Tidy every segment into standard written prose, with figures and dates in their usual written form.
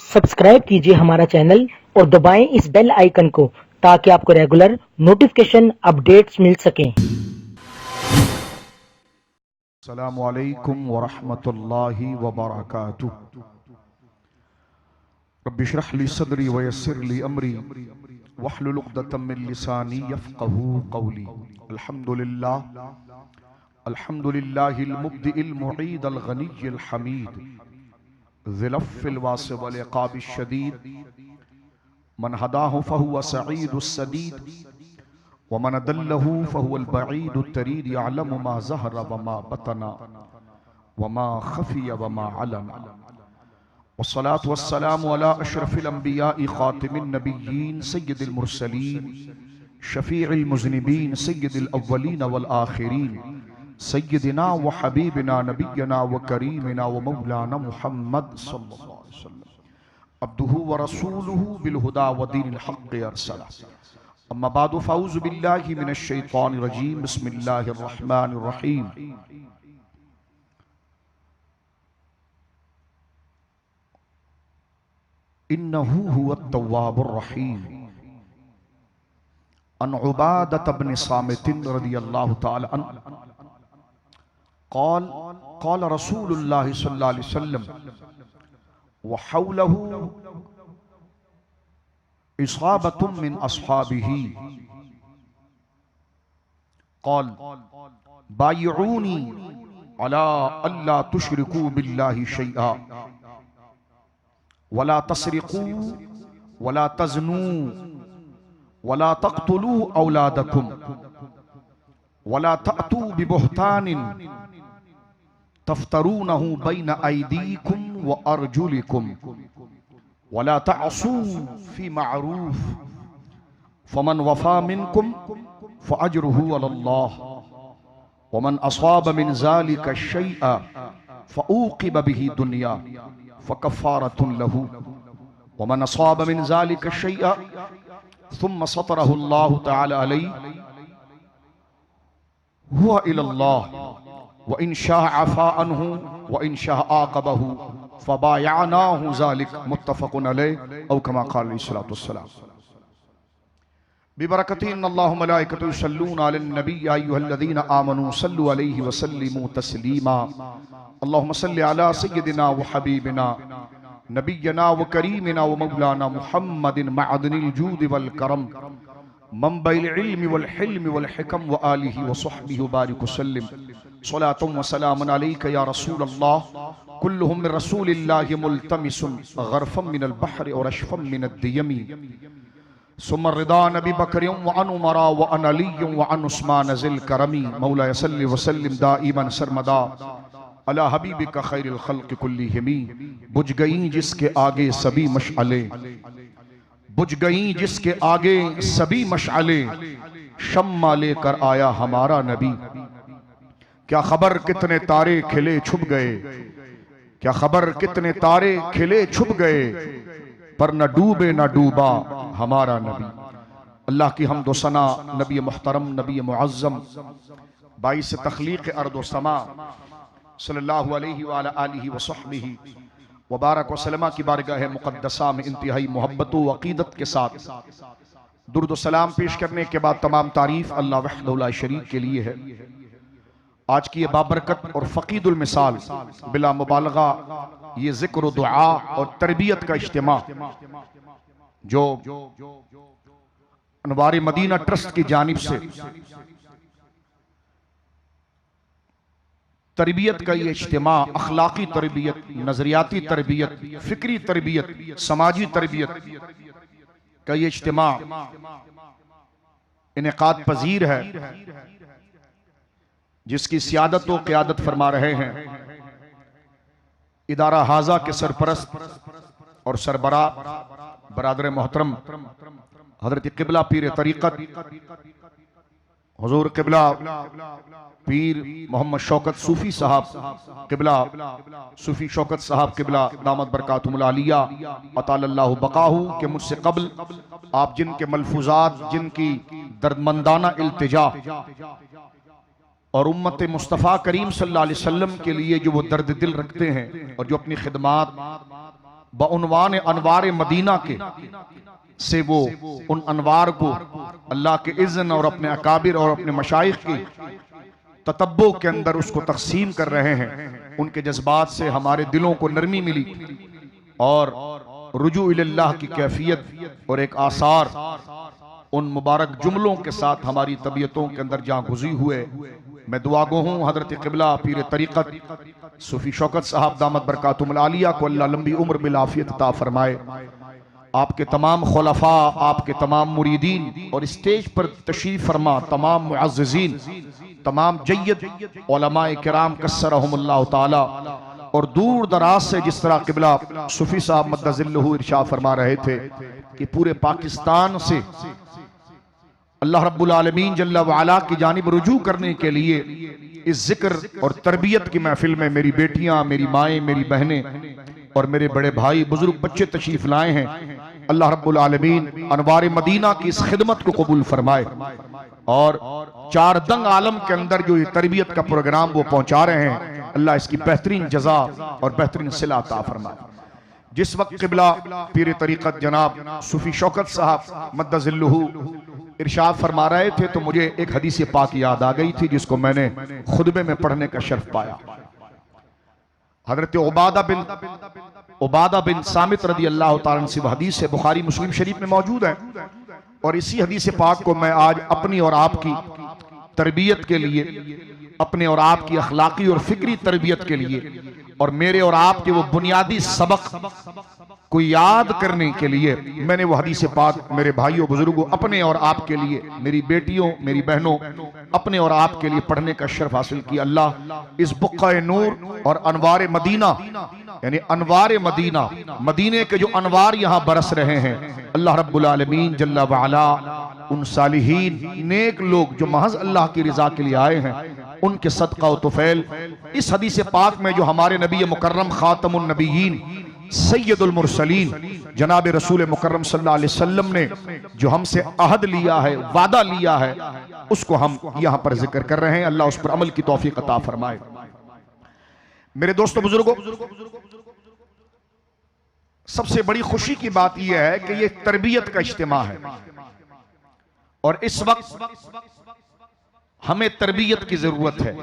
Subscribe कीजिए हमारा channel और दबाएं इस बेल आइकन को ताकि आपको रेगुलर नोटिफिकेशन अपडेट्स मिल सकें। अस्सलामु अलैकुम वरहमतुल्लाहि वबरकातुहू। रब्बि इश्रह ली सदरी वयस्सिर ली अमरी वहलुल उक़दतम मिन लिसानी यफ़क़हू क़ौली। अल्हम्दुलिल्लाहिल मुब्दिइल मुईदल गनिय्यिल हमीद ज़िल अफ़्फ़िल वासिअ वल इक़ाबिश शदीद मन हदाहु फ़हुव सईदुस सदीद व मन अदल्लहु फ़हुवल बईदुत तरीद यअलमु मा ज़हरा व मा बतना व मा ख़फ़िय व मा अलना। वस्सलातु वस्सलामु अला अशरफिल अंबियाइ ख़ातिमिन नबिय्यीन सय्यिदिल मुरसलीन शफ़ीइल मुज़निबीन सय्यिदिल अव्वलीन वल आख़िरीन सय्यिदिना व हबीबिना नबिय्यना व करीमिना व मौलाना मुहम्मद सल्लल्लाहु अलैहि वसल्लम अब्दुहु व रसूलुहु बिल हुदा व दीनिल हक़्क़ि अरसला। अम्मा बादु फ़अऊज़ु बिल्लाहि मिनश शैतानिर रजीम बिस्मिल्लाहिर रहमानिर रहीम। इन्नहु हुवत तव्वाबुर रहीम। अन उबादत इब्न सामित रज़ियल्लाहु तआला अन्हु क़ाल क़ाल रसूलुल्लाह सल्लल्लाहु अलैहि वसल्लम व हौलहु इसाबतुम मिन अस्हाबिही क़ाल बायिऊनी अला अल्ला तुश्रिकू बिल्लाहि शैआ वला तस्रिकू वला तज़नू वला तक़्तुलू औलादकुम वला तअतू बिबुहतानिन तफ्तरूनहु बैन अयदीकुम व अर्जुलिकुम वला तअसू फी मअरूफ फमन वफ़ा मिनकुम फ़अज्रुहु अलल्लाह वमन असाब मिन ज़ालिका शैअ फ़ऊक़िब बिही दुनिया फ़कफ़ारतुन लहू वमन असाब मिन ज़ालिका शैअ सुम्मा सतरहु अल्लाहु तआला अलैहि हुवा इलल्लाह व इन शाअ अफ़ा अन्हु व इन शाअ आक़बहु फ़बायअनाहु ज़ालिक मुत्तफ़क़ुन अलैहि औ कमा क़ाल अलैहिस्सलातु वस्सलाम। बिबरकति इन्नल्लाह व मलाइकतहु युसल्लूना अलन नबी या अय्युहल्लज़ीना आमनू सल्लु अलैहि व सल्लिमू तस्लीमा। अल्लाहुम्मा सल्लि अला सय्यिदिना व हबीबिना नबिय्यना व करीमिना व मौलाना मुहम्मदिन मअदनिल जूद वल करम मंबइल इल्मि वल हिल्मि वल हिकम व आलिहि व सहबिहि व बारिक वसल्लिम सलातुम व सलामुन अलैका या रसूल अल्लाह कुल्लुहुम मिन रसूलिल्लाहि मुल्तमिसुन गरफम मिनल बहरि व रशफम मिनद दियमी सुम्मा रिदा नबी बकरियम व अन उमरा व अन अलिय्यम व अन उस्मान ज़िल करमी मौला सल्लि व सल्लिम दाइमन सरमदा अला हबीबिका खैरिल खल्क़ि कुल्लिहिम। बुझ गई जिसके आगे सभी मशअले, बुझ गई जिसके आगे सभी मशअले, शम्मा लेकर आया हमारा नबी। क्या खबर कितने तारे खिले छुप गए, क्या खबर कितने तारे खिले छुप गए, पर न डूबे न डूबा हमारा नबी। अल्लाह की हम्द व सना नबी मुहतरम नबी मुअज़्ज़म बाइस तख्लीक़ अर्द व समा सल्लल्लाहु अलैहि व अला आलिहि व सहबिहि व बारक व सल्लमा की बारगाह मुक़द्दसा में इंतहाई मोहब्बत व अक़ीदत के साथ दुरूद व सलाम पेश करने के बाद तमाम तारीफ़ अल्लाह वहदहु ला शरीक के लिए है। आज की ये बाबरकत और फ़क़ीदुल मिसाल बिला मुबालगा ये ज़िक्र व दुआ और तरबियत का इज्तिमा जो अनवार मदीना ट्रस्ट की जानिब से तरबियत का ये इज्तिमा, अखलाकी तरबियत, नजरियाती तरबियत, फिक्री तरबियत, समाजी तरबियत का ये इज्तिमा इनेकाद पजीर है, जिसकी सियादत व क़ियादत फरमा रहे हैं इदारा हाजा के सरपरस्त और सरबरा बरादर मोहतरम हजरत क़िबला पीर तरीक़त हुजूर क़िबला पीर मोहम्मद शौकत सूफ़ी साहब क़िबला सूफ़ी शौकत साहब क़िबला दामत बरकातुहुल आलिया अतालल्लाहु बक़ाहू के मुझसे क़ब्ल आप जिनके मलफूज़ात, जिनकी दर्दमंदाना इल्तिजा और उम्मत मुस्तफ़ा करीम सल्लल्लाहु अलैहि वसल्लम के लिए जो वो दर्द दिल रखते हैं और जो अपनी खिदमात बउनवान अनवार मदीना के से वो उन अनवार को अल्लाह के इज़्न और अपने अकाबिर और अपने मशाइख की ततब्बो के अंदर उसको तकसीम कर रहे हैं। उनके जज्बात से हमारे दिलों को नरमी मिली और रुजू इल्लाह की कैफियत और एक आसार उन मुबारक जुमलों के साथ हमारी तबीयतों के अंदर जहाँ गुज़ी हुए। मैं दुआ गो हूँ हजरत क़िबला पीर तरीक़त सूफी शौकत साहब दामत बरकातुहुल आलिया को अल्लाह लंबी उम्र बिल-आफ़ियत अता फरमाए। आपके तमाम खुलफा, आपके तमाम मुरीदीन और स्टेज पर तशरीफ फरमा तमाम मुअज़्ज़िज़ीन, तमाम जय्यद उलमाए किराम कस्सरहुमुल्लाह ताला और दूर दराज से जिस तरह क़िबला सूफी साहब मद्दज़िल्लहु इरशाद फरमा रहे थे कि पूरे पाकिस्तान से अल्लाह रब्बुल आलमीन जल्ला व अला की जानिब रुजू करने के लिए इस जिक्र और तरबियत की महफिल में मेरी बेटियां, मेरी माएँ, मेरी बहनें और मेरे बड़े भाई बुजुर्ग बच्चे तशरीफ लाए हैं। अल्लाह रब्बुल आलमीन अनवार मदीना की इस खिदमत को कबूल फरमाए और चार दंग आलम के अंदर जो ये तरबियत का प्रोग्राम वो पहुंचा रहे हैं, अल्लाह इसकी बेहतरीन जजा और बेहतरीन सिला अता फरमाए। जिस वक्त क़िबला पीर तरीक़त जनाब सूफी शौकत साहब मद्दज़िल्लहु इरशाद फरमा रहे थे तो मुझे एक हदीस पाक याद आ गई थी जिसको मैंने खुतबे में पढ़ने का शर्फ पाया। हजरत उबादा बिन सामित रदी अल्लाह तआला अन्हु से हदीस है, बुखारी मुस्लिम शरीफ में मौजूद है और इसी हदीस पाक को मैं आज अपनी और आपकी तरबियत के लिए, अपने और आपकी अखलाकी और फिक्री तरबियत के लिए और मेरे और आपके वो बुनियादी सबक को याद करने के लिए मैंने वो हदीस पाक मेरे भाइयों बुजुर्गों, अपने और आपके लिए, मेरी बेटियों, मेरी बहनों, अपने और आपके लिए पढ़ने का शर्फ हासिल किया। अल्लाह इस बुक़्क़ा नूर और अनवार मदीना यानी अनवार मदीना, मदीने के जो अनवार यहाँ बरस रहे हैं, अल्लाह रब्बुल आलमीन जल्ला व अला उन सालिहीन नेक लोग जो महज अल्लाह की रज़ा के लिए आए हैं उनके सदका व तुफैल इस हदीस पाक में जो हमारे नबी मुकर्रम खातमुन नबिय्यीन सैयदुल मुरसलीन जनाब रसूल मुकर्रम सल्लल्लाहु अलैहि वसल्लम ने जो हमसे अहद लिया है, वादा लिया है, उसको हम यहाँ पर जिक्र कर रहे हैं। अल्लाह उस पर अमल की तौफीक अता फरमाए। मेरे दोस्तों बुजुर्गों, सबसे बड़ी खुशी की बात यह है कि यह तरबियत का इज्तिमा है और इस वक्त हमें तरबियत की जरूरत है।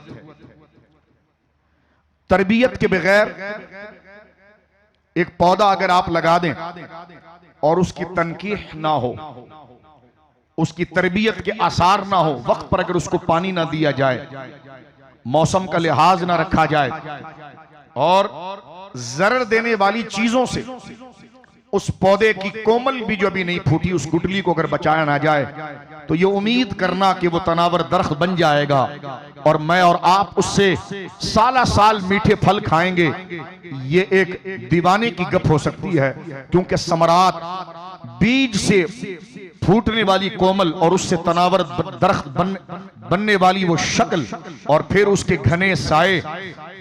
तरबियत के बगैर एक पौधा अगर आप लगा दें और उसकी तनकीह ना हो, उसकी तरबियत के आसार ना हो, वक्त पर अगर उसको पानी ना दिया जाए, मौसम का लिहाज ना रखा जाए और जरर देने वाली चीजों से उस पौधे की कोमल भी जो अभी नहीं फूटी उस गुठली को अगर बचाया ना जाए तो ये उम्मीद करना कि वो तनावर दरख्त बन जाएगा और मैं और आप उससे साला साल मीठे फल खाएंगे, ये एक दीवाने की गप हो सकती है। क्योंकि समरात बीज से फूटने वाली कोमल और उससे तनावर दरख्त बनने वाली वो शक्ल और फिर उसके घने साए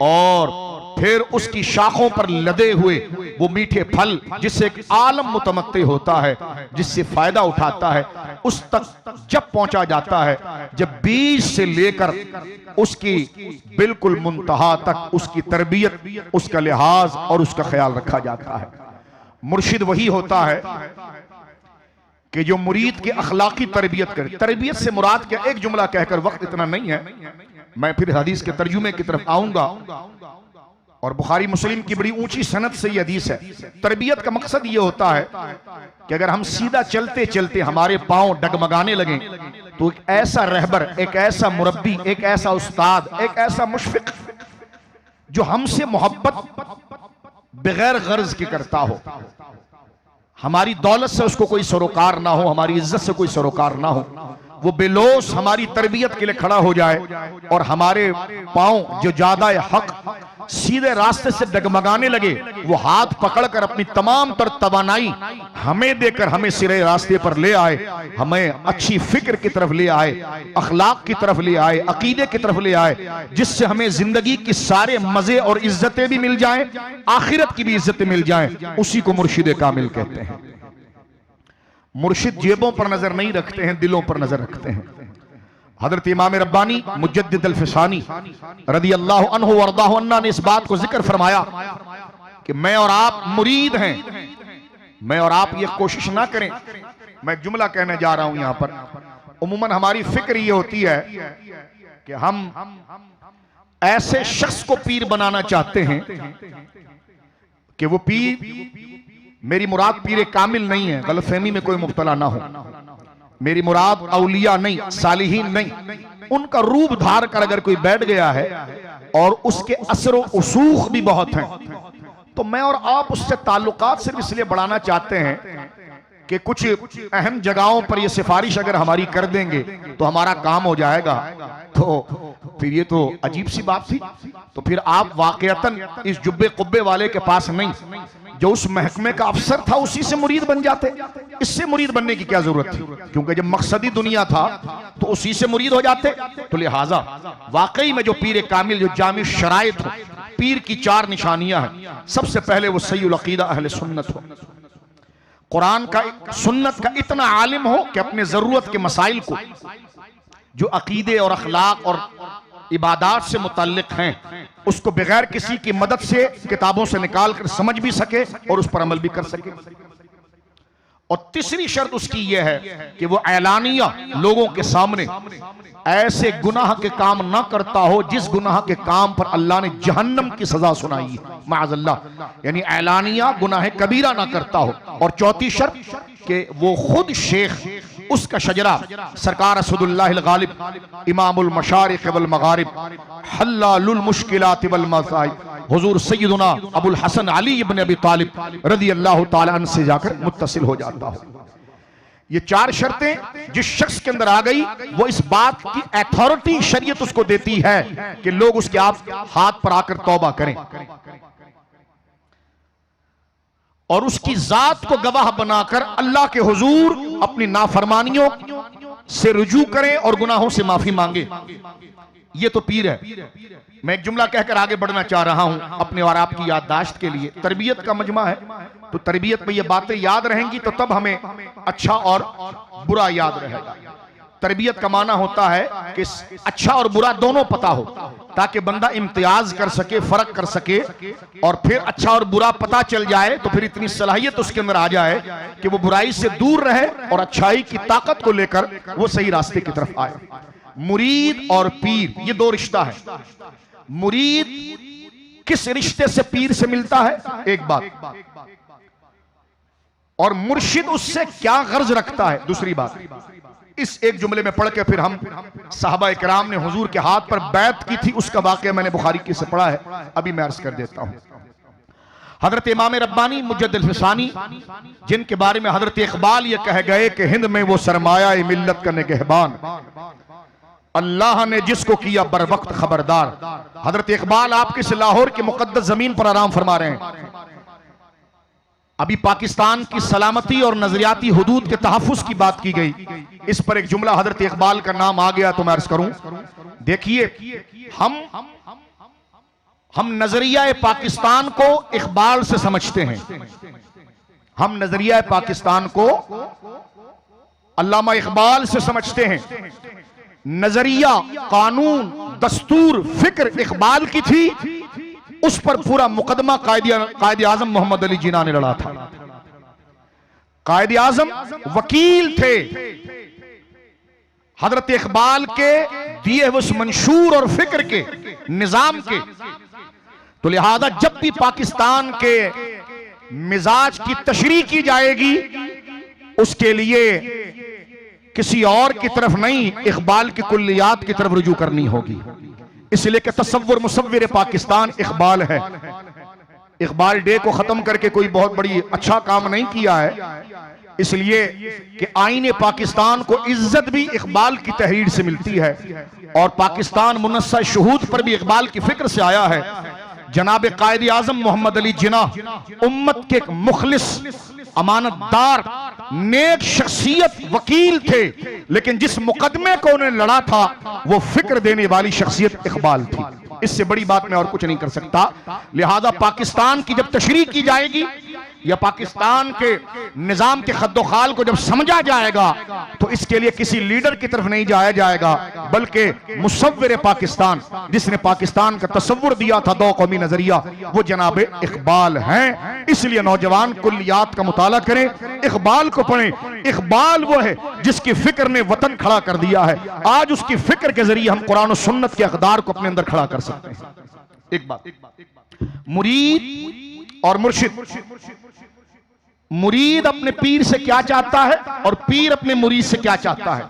और फिर उसकी शाखों पर लदे हुए वो मीठे फल जिससे एक आलम मुतमत्ते होता है, जिससे फायदा उठाता है, उस तक जब पहुंचा जाता है जब बीज से लेकर उसकी बिल्कुल मुंतहा तक उसकी तरबियत, उसका लिहाज और उसका ख्याल रखा जाता है। मुर्शिद वही होता है कि जो मुरीद की अखलाकी तरबियत करे। तरबियत से मुराद क्या, एक जुमला कहकर वक्त इतना नहीं है, मैं फिर हदीस के तर्जुमे की तरफ आऊंगा और बुखारी मुस्लिम की बड़ी ऊंची सनद से यह हदीस है। तरबियत का मकसद यह होता है कि अगर हम सीधा चलते चलते हमारे पांव डगमगाने लगे तो एक ऐसा रहबर, एक ऐसा मुरब्बी, एक ऐसा उस्ताद, एक ऐसा मुशफिक जो हमसे मोहब्बत बगैर गर्ज की करता हो, हमारी दौलत से उसको कोई सरोकार ना हो, हमारी इज्जत से कोई सरोकार ना हो, वो बेलोस हमारी तरबियत के लिए खड़ा हो जाए और हमारे पांव जो ज्यादा हक सीधे रास्ते से डगमगाने लगे, वो हाथ पकड़कर अपनी तमाम तर तवानाई हमें देकर हमें सिरे रास्ते पर ले आए, हमें अच्छी फिक्र की तरफ ले आए, अखलाक की तरफ ले आए, अकीदे की तरफ ले आए, जिससे हमें जिंदगी की सारे मजे और इज्जतें भी मिल जाएं, आखिरत की भी इज्जतें मिल जाएं, उसी को मुर्शिद कामिल कहते हैं। मुर्शिद जेबों पर नजर नहीं रखते हैं, दिलों पर नजर रखते हैं। हजरत इमाम रब्बानी मुजद्दिद अल-फिसानी रदी अल्लाह अन्हु वरदाहु अन्ना ने इस बात को जिक्र फरमाया कि मैं और आप मुरीद हैं, मैं और आप ये कोशिश ना करें। मैं एक जुमला कहने जा रहा हूं यहां पर। उमूमन हमारी फिक्र ये होती है कि हम ऐसे शख्स को पीर बनाना चाहते हैं कि वो पीर, मेरी मुराद पीर कामिल नहीं है, गलतफहमी में कोई मुब्तला ना हो, मेरी मुराद औलिया नहीं, सालिहीन नहीं, उनका रूप धार कर अगर कोई बैठ गया है और उसके असर व उसूख भी बहुत हैं, तो मैं और आप उससे ताल्लुकात सिर्फ इसलिए बढ़ाना चाहते हैं कि कुछ अहम जगहों पर ये सिफारिश अगर हमारी कर देंगे तो हमारा काम हो जाएगा। तो फिर ये तो अजीब सी बात थी। तो फिर आप वाकईतन इस जुब्बे कुब्बे वाले के पास नहीं, जो उस महकमे का अफसर था उसी से मुरीद बन जाते। इससे मुरीद बनने की क्या जरूरत थी, क्योंकि जब मकसदी दुनिया था तो उसी से मुरीद हो जाते। तो लिहाजा वाकई में जो पीर कामिल, जो जामिल शराइत हो, पीर की 4 निशानियां हैं। सबसे पहले वो सहीउल अकीदा अहले सुन्नत हो, कुरान का सुन्नत का इतना आलिम हो कि अपने जरूरत के मसाइल को जो अकीदे और अखलाक और इबादात से मुतल्लिक हैं उसको बगैर किसी की मदद से किताबों से निकाल कर समझ भी सके और उस पर अमल भी कर सके। और तीसरी शर्त उसकी यह है कि वो ऐलानिया लोगों के सामने ऐसे गुनाह के काम ना करता हो जिस गुनाह के काम पर अल्लाह ने जहन्नम की सजा सुनाई है, माअज़ल्लाह, यानी ऐलानिया गुनाह कबीरा ना करता हो। और चौथी शर्त कि वो खुद शेख, उसका शजरा सरकार असदुल्लाह गालिब इमामुल मशारिक़ वल मगारिब हल्लालुल मुश्किलात वल मसाइब हुजूर सैयदुना अबुल हसन अली इब्न अबी तालिब रज़ियल्लाहु ताला अन्हु से जाकर मुत्तसिल हो जाता हो। ये 4 शर्तें जिस शख्स के अंदर आ गई वो इस बात की अथॉरिटी शरीयत उसको देती है कि लोग उसके आप हाथ पर आकर तौबा करें और उसकी जात को गवाह बनाकर अल्लाह के हुजूर अपनी नाफरमानियों से रुजू करें और गुनाहों से माफी मांगे। ये तो पीर है। मैं एक जुमला कहकर आगे बढ़ना चाह रहा हूं अपने और आपकी याददाश्त के लिए। तरबियत का मजमा है तो तरबियत में ये बातें याद रहेंगी तो तब हमें अच्छा और बुरा याद रहेगा। तरबियत का माना होता है कि अच्छा और बुरा दोनों पता हो ताकि बंदा इम्तियाज कर सके, फर्क कर सके, और फिर अच्छा और बुरा पता चल जाए तो फिर इतनी सलाहियत उसके अंदर आ जाए कि वो बुराई से दूर रहे और अच्छाई की ताकत को लेकर वो सही रास्ते की तरफ आए। मुरीद और पीर ये 2 रिश्ता है। मुरीद किस रिश्ते से पीर से मिलता है, एक बात, और मुर्शिद उससे क्या गर्ज रखता है, दूसरी बात। इस एक जुमले में पढ़ के फिर हम साहबा इकराम ने हुजूर के हाथ पर बैत की थी उसका वाकया मैंने बुखारी की से पढ़ा है, अभी मैं अर्ज कर देता हूं। हजरत इमाम रब्बानी मुजद्दिद फिसानी, जिनके बारे में हजरत इकबाल ये कह गए कि हिंद में वो सरमाया मिल्लत का निगहबान, अल्लाह ने जिसको किया बर वक्त खबरदार। हजरत इकबाल आपके से लाहौर की मुकद्दस जमीन पर आराम फरमा रहे हैं। अभी पाकिस्तान की सलामती और नजरियाती हुदूद के तहफ़्फ़ुज़ की बात की गई, इस पर एक जुमला हजरत इकबाल का नाम आ गया तो मैं अर्ज करूं। देखिए हम नजरिया पाकिस्तान को इकबाल से समझते हैं, हम नजरिया पाकिस्तान को अल्लामा इकबाल से समझते हैं। नजरिया, कानून, दस्तूर, फिक्र इकबाल की थी, उस पर पूरा मुकदमा कायद आजम मोहम्मद अली जिन्ना ने लड़ा था। कायद आजम वकील थे हजरत इकबाल के दिए हुए उस मंशूर और फिक्र के निजाम के। तो लिहाजा जब भी पाकिस्तान के मिजाज की तशरीह की जाएगी उसके लिए किसी और की तरफ नहीं, इकबाल की कुल्लियात की तरफ रुजू करनी होगी। इसलिए कि तसव्वुर मुसव्विर पाकिस्तान इकबाल है। इकबाल डे को खत्म करके कोई बहुत बड़ी अच्छा काम नहीं किया है, इसलिए कि आईने पाकिस्तान को इज्जत भी इकबाल की तहरीर से मिलती है और पाकिस्तान मुनस्सा शुहूद पर भी इकबाल की फिक्र से आया है। जनाब कायद आजम मोहम्मद अली जिन्ना उम्मत के एक मुखलिस, अमानतदार, नेक शख्सियत वकील थे, लेकिन जिस मुकदमे को उन्हें लड़ा था वो फिक्र देने वाली शख्सियत इकबाल थी। इससे बड़ी बात मैं और कुछ नहीं कर सकता। लिहाजा पाकिस्तान की जब तशरीह की जाएगी या पाकिस्तान के निजाम के खद्दोखाल को जब समझा जाएगा तो इसके लिए किसी लीडर की तरफ नहीं जाया जाएगा, बल्कि मुसव्विर पाकिस्तान, जिसने पाकिस्तान का तस्वुर दिया था दो कौमी नजरिया, वो जनाब इकबाल हैं। इसलिए नौजवान कुल्लियात का मुताला करें, इकबाल को पढ़ें। इकबाल वो है जिसकी फिक्र ने वतन खड़ा कर दिया है। आज उसकी फिक्र के जरिए हम कुरान और सुन्नत के अक़दार को अपने अंदर खड़ा कर सकते हैं। एक बात, मुरीद और मुर्शिद, मुरीद अपने पीर से क्या चाहता है और पीर अपने मुरीद से क्या चाहता है,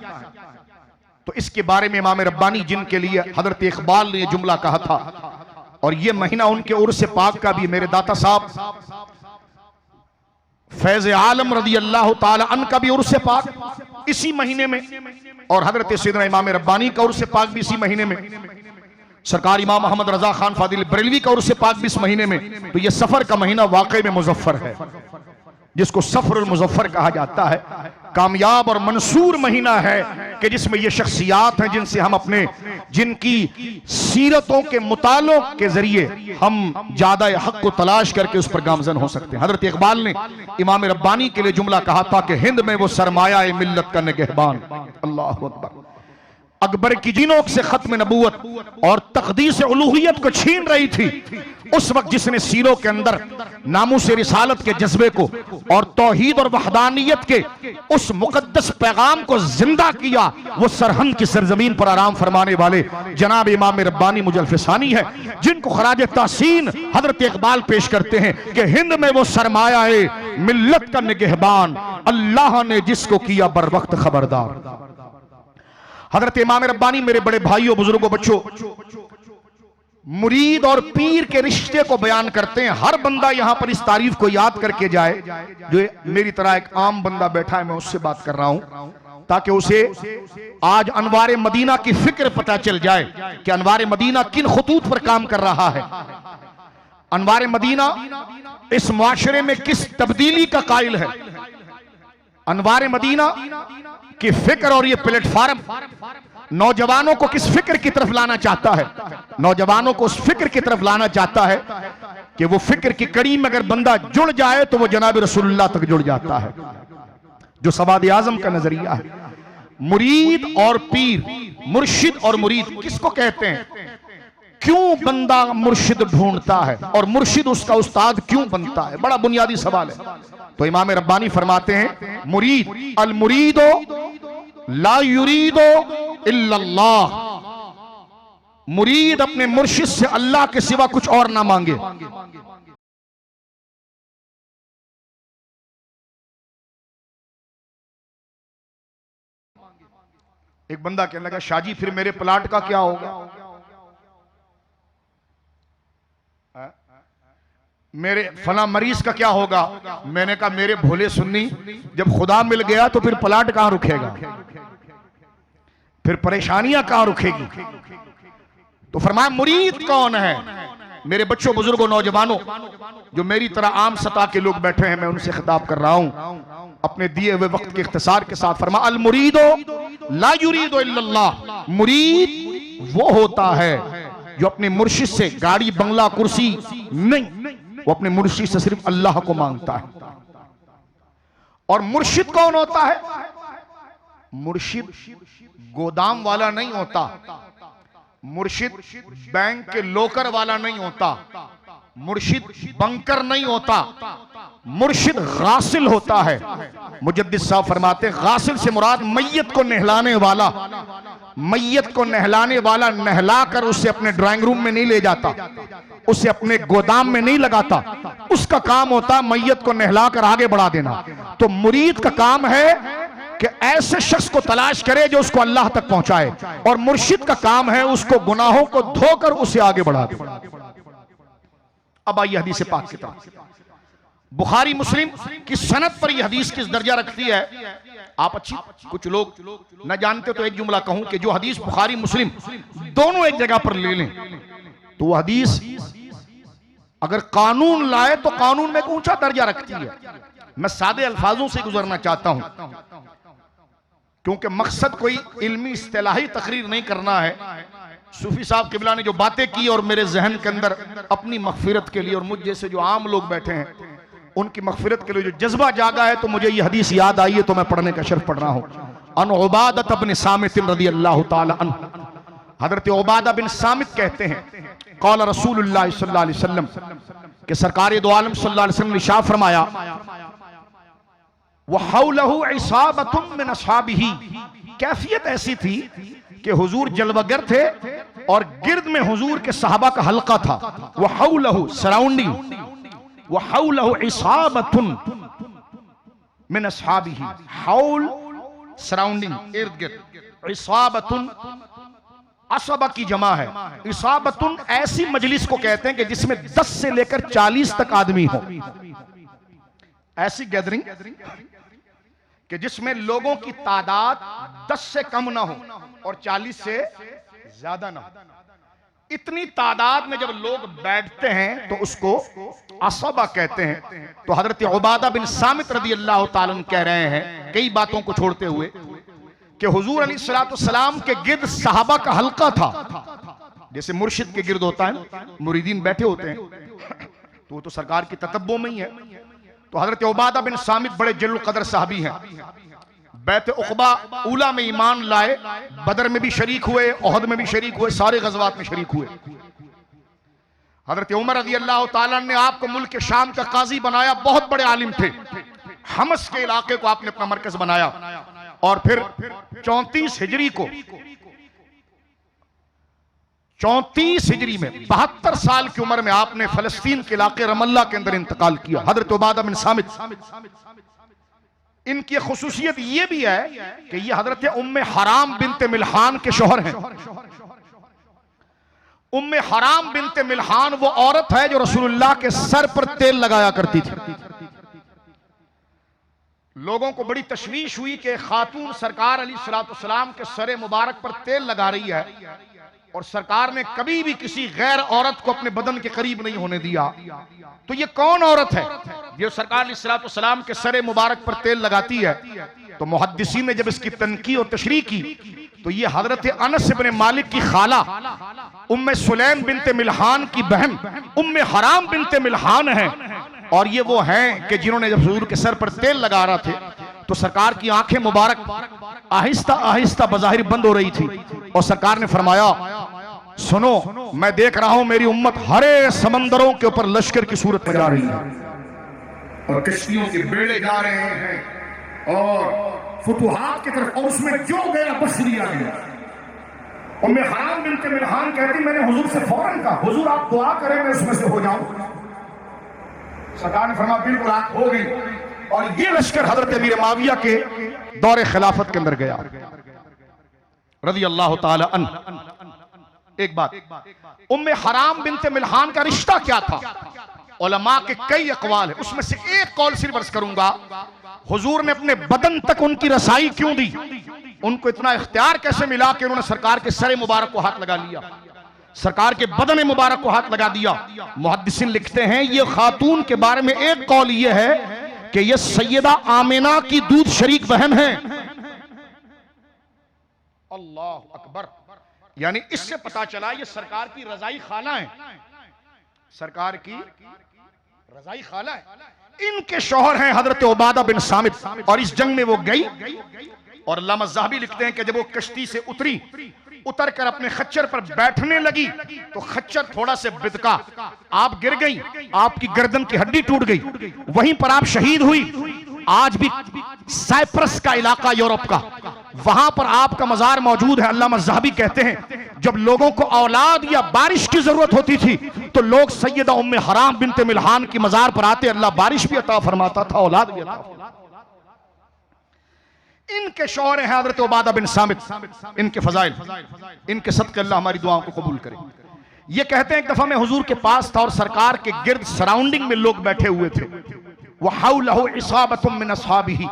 तो इसके बारे में इमाम रब्बानी, जिनके लिए हजरत इकबाल ने यह जुमला कहा था, और यह महीना उनके उर्स पाक का भी, मेरे दाता साहब फैज़ आलम रज़ी अल्लाह ताला अन का भी उर्स पाक इसी महीने में, और हजरत सैयदना इमाम रब्बानी का उर्स पाक भी इसी महीने में, सरकार इमाम मोहम्मद रजा खान फादिल बरेलवी का उर्स पाक भी इस महीने में। तो यह सफर का महीना वाकई में मुजफ्फर है, जिसको सफरुल मुजफ्फर कहा जाता है। कामयाब और मंसूर महीना है कि जिसमें ये शख्सियात हैं जिनसे हम अपने, जिनकी सीरतों के मुतालों के जरिए हम ज्यादा हक को तलाश करके उस पर गामजन हो सकते हैं। हजरत इकबाल ने इमाम रब्बानी के लिए जुमला कहा था कि हिंद में वो सरमाया ए मिल्लत का निगहबान, अल्लाह अकबर, अकबर की जिनों से खत्म नबूवत और तकदीस उलूहियत को छीन रही थी, उस वक्त जिसने सीरों के अंदर नामूस रिसालत के जज्बे को और तौहीद और वहदानियत के उस मुकद्दस पैगाम को जिंदा किया, वो सरहंद की सरजमीन पर आराम फरमाने वाले जनाब इमाम रब्बानी मुजल्फिसानी है, जिनको खराज तहसीन हजरत इकबाल पेश करते हैं कि हिंद में वो सरमाया है मिल्लत का निगहबान, अल्लाह ने जिसको किया बर वक्त खबरदार। हजरत इमाम रब्बानी, मेरे बड़े भाइयों, बुजुर्गों, बच्चों, मुरीद और पीर के रिश्ते को बयान करते हैं। हर बंदा यहां पर इस तारीफ को याद करके जाए, जो मेरी तरह एक आम बंदा बैठा है, मैं उससे बात कर रहा हूं, ताकि उसे आज अनवार मदीना की फिक्र पता चल जाए कि अनवार मदीना किन खतूत पर काम कर रहा है। अनवार मदीना इस मुआशरे में किस तब्दीली का कायल है। अनवार मदीना की फिक्र और ये प्लेटफार्म नौजवानों को किस फिक्र की तरफ लाना चाहता है, नौजवानों को उस फिक्र की तरफ लाना चाहता है कि वो फिक्र की कड़ी में अगर बंदा जुड़ जाए तो वो जनाब रसूलुल्लाह तक जुड़ जाता है, जो सवाद आजम का नजरिया है। मुरीद और पीर, मुर्शिद और मुरीद किसको कहते हैं? क्यों बंदा मुर्शिद ढूंढता है और मुर्शिद उसका उस्ताद क्यों बनता है? बड़ा बुनियादी सवाल है। तो इमाम रब्बानी फरमाते हैं, मुरीद अल मुरीदो ला युरीदो इल्लल्लाह, मुरीद अपने मुर्शिद से अल्लाह के सिवा कुछ और ना मांगे। एक बंदा कहने लगा, शाहजी फिर मेरे प्लाट का क्या होगा, मेरे फला मरीज का क्या होगा? मैंने कहा, मेरे भोले सुन्नी, जब खुदा मिल गया तो फिर प्लाट कहां रुकेगा, फिर परेशानियां कहां रुकेगी? तो फरमाया, मुरीद कौन है? मेरे बच्चों, बुजुर्गों, नौजवानों, जो मेरी तरह आम सतह के लोग बैठे हैं, मैं उनसे खिताब कर रहा हूं अपने दिए हुए वक्त के इख्तिसार के साथ। फरमा, अल मुरीदो ला युरीदो इल्लल्लाह, मुरीद वो होता है जो अपने मुर्शिद से गाड़ी बंगला कुर्सी नहीं, वो अपने मुर्शिद से सिर्फ अल्लाह को मांगता है। और मुर्शिद कौन होता है? मुर्शिद गोदाम वाला नहीं होता, मुर्शिद बैंक के लोकर वाला नहीं होता, मुर्शिद बंकर नहीं होता, मुर्शिद गासिल होता है। मुजद्दिद साहब फरमाते हैं, गासिल से मुराद मैयत को नहलाने वाला। मैयत को नहलाने वाला नहलाकर उसे अपने ड्राइंग रूम में नहीं ले जाता, उसे अपने गोदाम में नहीं लगाता, उसका काम होता है मैयत को नहलाकर आगे बढ़ा देना। तो मुरीद का काम है कि ऐसे शख्स को तलाश करे जो उसको अल्लाह तक पहुंचाए, और मुर्शिद का काम है उसको गुनाहों को धोकर उसे आगे बढ़ा दे। अब आइए हदीस पाक की तरफ। बुखारी मुस्लिम की सनद पर यह हदीस किस दर्जा रखती है, आप अच्छी, कुछ लोग न जानते तो एक जुमला कहूं कि जो हदीस बुखारी मुस्लिम दोनों एक जगह पर ले लें तो वह हदीस अगर कानून लाए तो कानून में एक ऊंचा दर्जा रखती है। मैं सादे अल्फाजों से गुजरना चाहता हूं, क्योंकि मकसद कोई इल्मी इस्तिलाही तकरीर नहीं करना है। सूफी साहब किबला ने जो बातें की और मेरे जहन के अंदर अपनी मगफिरत के लिए और मुझ जैसे जो आम लोग बैठे हैं उनकी मगफिरत के लिए जो जज्बा जागा है, तो मुझे ये हदीस याद आई है, तो मैं पढ़ने का शर्फ पढ़ रहा हूं। अन उबादत बिन सामित रज़ियल्लाहु ताला अन्हु, हजरत उबादा बिन सामित कहते हैं, क़ाल रसूलुल्लाह सल्लल्लाहु अलैहि वसल्लम, कि सरकार दो आलम सल्लल्लाहु अलैहि वसल्लम ने इरशाद फरमाया, व हौलहु इसाबतुम मिन अस्हाबिही, कैफियत ऐसी थी कि हुजूर जलवागर थे और गिर्द में हुजूर के सहाबा का हल्का था। व हौलहु सराउंडिंग, व हौलहु इसाबतुन मिन अस्हाबिही, हौल सराउंडिंग इर्द गिर्द, इसाबतुन असबा की जमा है। इसाबतुन ऐसी मजलिस को कहते हैं कि जिसमें 10 से लेकर 40 तक आदमी हो, ऐसी गैदरिंग कि जिसमें लोगों की तादाद 10 से कम ना हो और 40 से ज्यादा ना हो। इतनी तादाद में जब लोग बैठते हैं तो उसको असबा कहते हैं। तो हजरत उबादा बिन सामित रज़ियल्लाहु ताला अन्हु कह रहे हैं, कई बातों को छोड़ते हुए, कि हुजूर अलैहिस्सलाम के गिर्द सहाबा का हल्का था, जैसे मुर्शिद के गिर्द होता है, मुरीदीन बैठे होते हैं, तो वो तो सरकार की ततब्बो में ही है। तो हजरत उबादा बिन सामित बड़े जल्ल कदर साहबी हैं, बैत उक़बा ऊला में ईमान लाए, बदर में भी शरीक हुए, ओहद में भी शरीक हुए, सारे गज़वात में शरीक हुए। हजरत उमर रज़ियल्लाहु ताला ने आपको मुल्क शाम का काजी बनाया, बहुत बड़े आलिम थे, हमस के इलाके को आपने अपना मरकज बनाया। और फिर 34 हिजरी को, 34 हिजरी में 72 साल की उम्र में आपने फलस्तीन के इलाके रमल्ला के अंदर इंतकाल किया। हजरत उबादा बिन सामित, इनकी खुसूसियत यह भी है कि ये हजरत उम्मे हराम बिनते मिल्हान के शौहर हैं। उम्मे हराम बिनते मिल्हान वो औरत है जो रसूलुल्लाह के सर पर तेल लगाया करती थी। लोगों को बड़ी तशवीश हुई कि खातून सरकार अलैहिस्सलाम के सरे मुबारक पर तेल लगा रही है, और सरकार ने कभी भी किसी गैर औरत को अपने बदन के करीब नहीं होने दिया। तो ये कौन औरत है जो सरकार अलैहिस्सलाम के सरे मुबारक पर तेल लगाती है? तो मुहद्दिसीन ने जब इसकी तनकी और तशरीह की, तो ये हजरत अनस इब्न मालिक की खाला उम्मे सुलैम बिनते मिल्हान की बहन उम्मे हराम बिनते मिल्हान है। और ये वो हैं कि जिन्होंने जब हुजूर के सर पर तेल लगा रहा थे, तो सरकार की आंखें मुबारक आहिस्ता आहिस्ता बज़ाहिर बंद हो रही थी, और सरकार ने फरमाया, सुनो, मैं देख रहा हूं मेरी उम्मत हरे समंदरों के ऊपर लश्कर की सूरत में जा रही है, और कश्तियों के बेड़े जा रहे हैं, और फुतुहात की तरफ, और उसमें जो गया बस लिया गया। उम्मे हराम बिनते मिल्हान कहती, मैंने हुजूर से फौरन कहा, हुजूर आप दुआ करें मैं उसमें से हो जाऊं। सरकार ने फरमाया बिल्कुल आप हो गई, और ये लश्कर हजरत अमीर माविया के दौरे खिलाफत के अंदर गया रज़ियल्लाहु ताला अन्हु। एक बात, उम्मे हराम बिनते मिल्हान का रिश्ता क्या था? उलमा के कई अक़वाल है, उसमें से एक कौल सिर्फ अर्ज करूंगा। हुजूर ने अपने बदन तक उनकी रसाई क्यों दी? उनको इतना इख्तियार कैसे मिला कि उन्होंने सरकार के सरे मुबारक को हाथ लगा लिया, सरकार के बदन मुबारक को हाथ लगा दिया? मुहद्दिसीन लिखते हैं, ये खातून के बारे में एक कौल ये है कि ये सैयदा आमिना की दूध शरीक बहन है। अल्लाह अकबर। यानी इससे पता चला ये सरकार की रजाई खाला है, सरकार की रजाई खाला है। इनके शौहर हैं हजरत उबादा बिन सामित, और इस जंग में वो गई। और अल्लामा ज़हाबी लिखते हैं कि जब वो कश्ती से उतर कर अपने खच्चर पर बैठने लगी, तो खच्चर थोड़ा से बिदका, आप गिर गई, आपकी गर्दन की हड्डी टूट गई, वहीं पर आप शहीद हुई। आज भी साइप्रस का इलाका यूरोप का, वहां पर आपका मजार मौजूद है। अल्लामा ज़हाबी कहते हैं, जब लोगों को औलाद या बारिश की जरूरत होती थी, तो लोग सैयदा उम्मे हराम बिनते मिल्हान की मजार पर आते, अल्लाह बारिश भी अता फरमाता था, औलाद भी अता। इनके शौहर हैं हजरत उबादा बिन सामित, इनके फजाइल, इनके सदक़े अल्लाह हमारी दुआओं को कबूल करे। ये कहते हैं, एक दफा मैं हुजूर के पास था और सरकार के गिर्द सराउंडिंग में लोग बैठे हुए थे। वह हौलहु इसाबतुम मिन अस्हाबिही,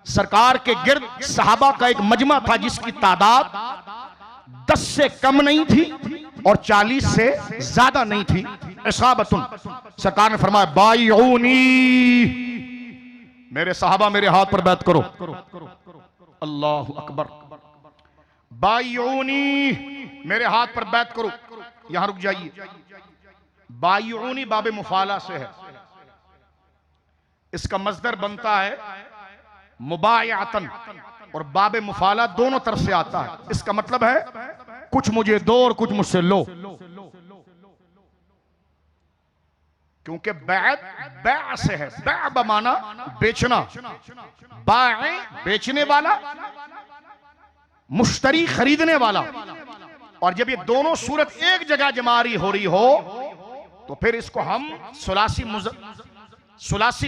सरकार के गिर्द सहाबा का एक मजमा था जिसकी तादाद 10 से कम नहीं थी और 40 से ज्यादा नहीं थी। इसाबतुन, सरकार ने फरमाया, बाइऊनी, मेरे सहाबा मेरे हाथ पर बैत करो। अल्लाहु अकबर। बाइऊनी, मेरे हाथ पर बैत करो। यहां रुक जाइए, बाइऊनी बाबे मुफाला से है। इसका मजदर बनता है मुबायातन, और बाबे मुफाला दोनों तरफ से आता है। इसका मतलब है कुछ मुझे दो और कुछ मुझसे लो, क्योंकि बैत बै से है। बै बमाना बेचना, बाए बेचने वाला, मुश्तरी खरीदने वाला। और जब ये दोनों सूरत एक जगह जमारी हो रही हो तो फिर इसको हम सुलासी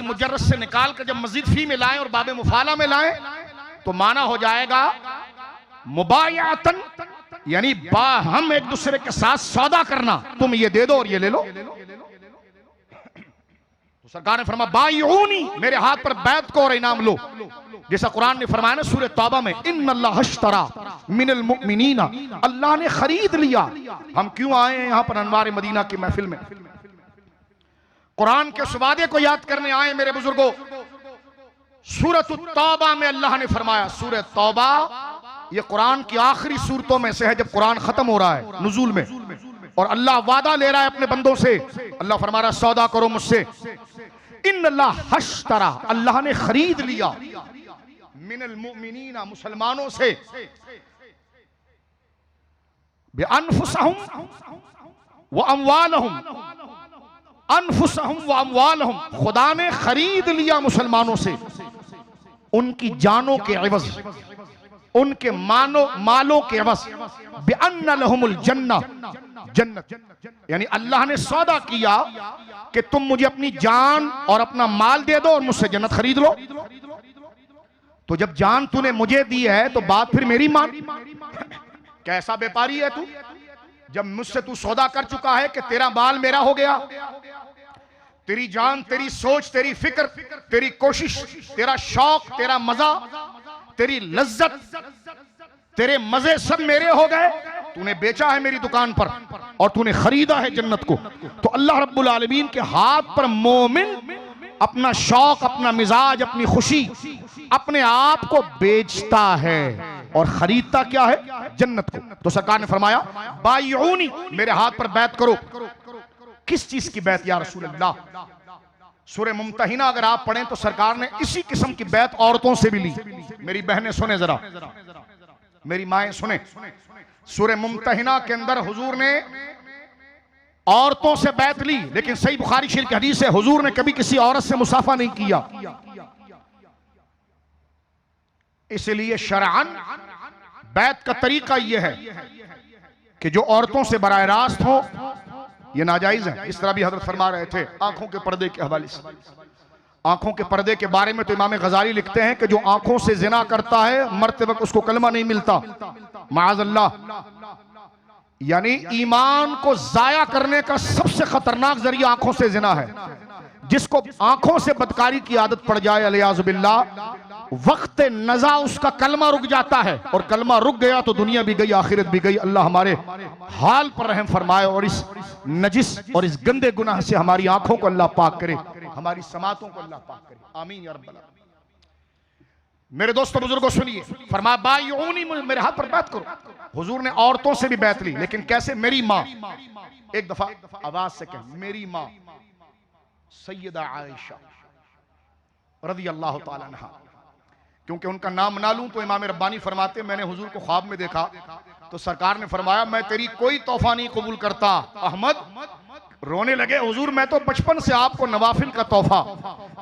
मुजर्रद से निकाल कर जब मजीद फी में लाएं और बाबे मुफाला में लाएं तो माना हो जाएगा मुबायातन, यानी हम एक दूसरे के साथ सौदा करना, तुम ये दे दो और ये ले लो। तो सरकार ने फरमाया बायूनी, मेरे हाथ पर बैत को और इनाम लो, जैसा कुरान ने फरमाया ना सूरह तौबा में, इन्नल्लाह अश्तरा मिनल मुमिनीना, अल्लाह ने खरीद लिया। हम क्यों आए हैं यहां पर अनवार मदीना की महफिल में? कुरान के सुवादे को याद करने आए मेरे बुजुर्गों। सूरत तौबा में अल्लाह ने फरमाया, सूरह तौबा ये कुरान की आखिरी सूरतों में से है जब कुरान खत्म हो रहा है नुज़ूल में, और अल्लाह वादा ले रहा है अपने बंदों से। अल्लाह फरमा रहा सौदा करो मुझसे। इन्नल्लाह हश्तरा, अल्लाह ने खरीद लिया, मिनल मुमिनीना, मुसलमानों से, बिअनफुसहुम व अमवालहुम, अनफुसहुम व अमवालहुम, खुदा ने खरीद लिया मुसलमानों से उनकी जानों के एवज, उनके मालों के एवज, बिअन्न लहुमुल जन्नह, जन्नत, यानी अल्लाह ने सौदा किया कि तुम मुझे अपनी जान और अपना माल दे दो और मुझसे जन्नत खरीद लो। तो जब जान तूने मुझे दी है तो बात फिर मेरी मान। कैसा व्यापारी है तू, जब मुझसे तू सौदा कर चुका है कि तेरा माल मेरा हो गया, तेरी जान, तेरी सोच, तेरी फिक्र, तेरी कोशिश, तेरा शौक, तेरा मजा, तेरी लज्जत, तेरे मजे सब मेरे हो गए। तूने बेचा है मेरी दुकान पर और तूने खरीदा है जन्नत को। तो अल्लाह रब्बुल आलमीन के हाथ पर मोमिन अपना शौक, अपना मिजाज, अपनी खुशी, अपने आप को बेचता है और खरीदता क्या है? जन्नत को। तो सरकार ने फरमाया बायूनी, मेरे हाथ पर बैत करो। किस चीज की बैत या रसूल अल्लाह? सूरह मुमतहिना अगर आप पढ़ें तो सरकार ने इसी किस्म की बैत औरतों से भी ली। मेरी बहनें सुने जरा, मेरी माएं सुने। सूरह मुमतहिना के अंदर हुजूर ने औरतों से बैत ली, लेकिन सही बुखारी शरीफ की हदीस है हुजूर ने कभी किसी औरत से मुसाफा नहीं किया। इसलिए शरअन बैत का तरीका यह है कि जो औरतों से बराह रास्त हो, यह नाजायज है। इस तरह भी हजरत फरमा रहे थे आंखों के पर्दे के हवाले से। आंखों के पर्दे के बारे में तो इमाम गजाली लिखते हैं कि जो आंखों से जिना करता है मरते वक्त उसको कलमा नहीं मिलता, माअज़ल्लाह। यानी ईमान को जाया करने का सबसे खतरनाक जरिया आंखों से जिना है। जिसको आंखों से बदकारी की आदत पड़ जाए अलियाज़ बिल्लाह, वक्त नज़ा उसका कलमा रुक जाता है, और कलमा रुक गया तो दुनिया भी गई, आखिरत भी गई। अल्लाह हमारे हाल पर रहम फरमाए और इस नजिस और इस गंदे गुनाह से हमारी आंखों को अल्लाह पाक करे, हमारी समातों को अल्लाह पाक करे, आमीन या रब्बल आलमीन। मेरे दोस्तों बुजुर्गों सुनिए, फरमाया बायूनी, मेरे हाथ पर बैत करो। हुजूर ने औरतों से भी बैत ली, लेकिन कैसे? मेरी माँ, एक दफा आवाज से कह, मेरी माँ सैयदा आयशा रज़ी अल्लाह ताला अन्हा, क्योंकि उनका नाम ना लूं तो इमाम रब्बानी फरमाते मैंने हुजूर को ख्वाब में देखा तो सरकार ने फरमाया मैं तेरी कोई तोहफा नहीं कबूल करता। अहमद रोने लगे, हुजूर मैं तो बचपन से आपको नवाफिल का तोहफा,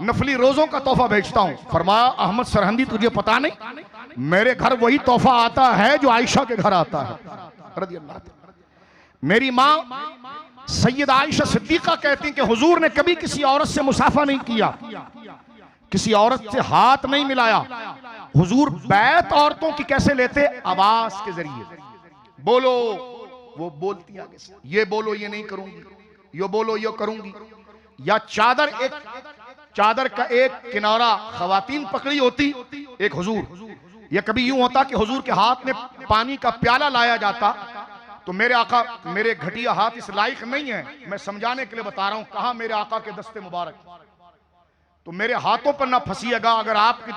नफली रोजों का तोहफा भेजता हूं। फरमाया अहमद सरहंदी तुझे पता नहीं, मेरे घर वही तोहफा आता है जो आयशा के घर आता है रज़ी अल्लाह ताला। मेरी माँ सैयद आयशा सिद्दीका कहती कि हुजूर ने कभी किसी औरत से मुसाफा नहीं किया, किसी औरत से हाथ नहीं मिलाया। हुजूर बैत औरतों की कैसे लेते? आवाज के जरिए, बोलो, वो बोलती आगे से, ये बोलो ये नहीं करूंगी, ये बोलो ये करूंगी। या चादर, एक चादर का एक किनारा खवातीन पकड़ी होती, एक हुजूर। या कभी यूं होता कि हुजूर के हाथ में पानी का प्याला लाया जाता तो मेरे आका, मेरे घटिया हाथ इस लायक नहीं है, मैं समझाने के लिए बता रहा हूं, कहा मेरे आका के दस्ते मुबारक, तो मेरे हाथों पर ना फंसिएगा। अगर आपकी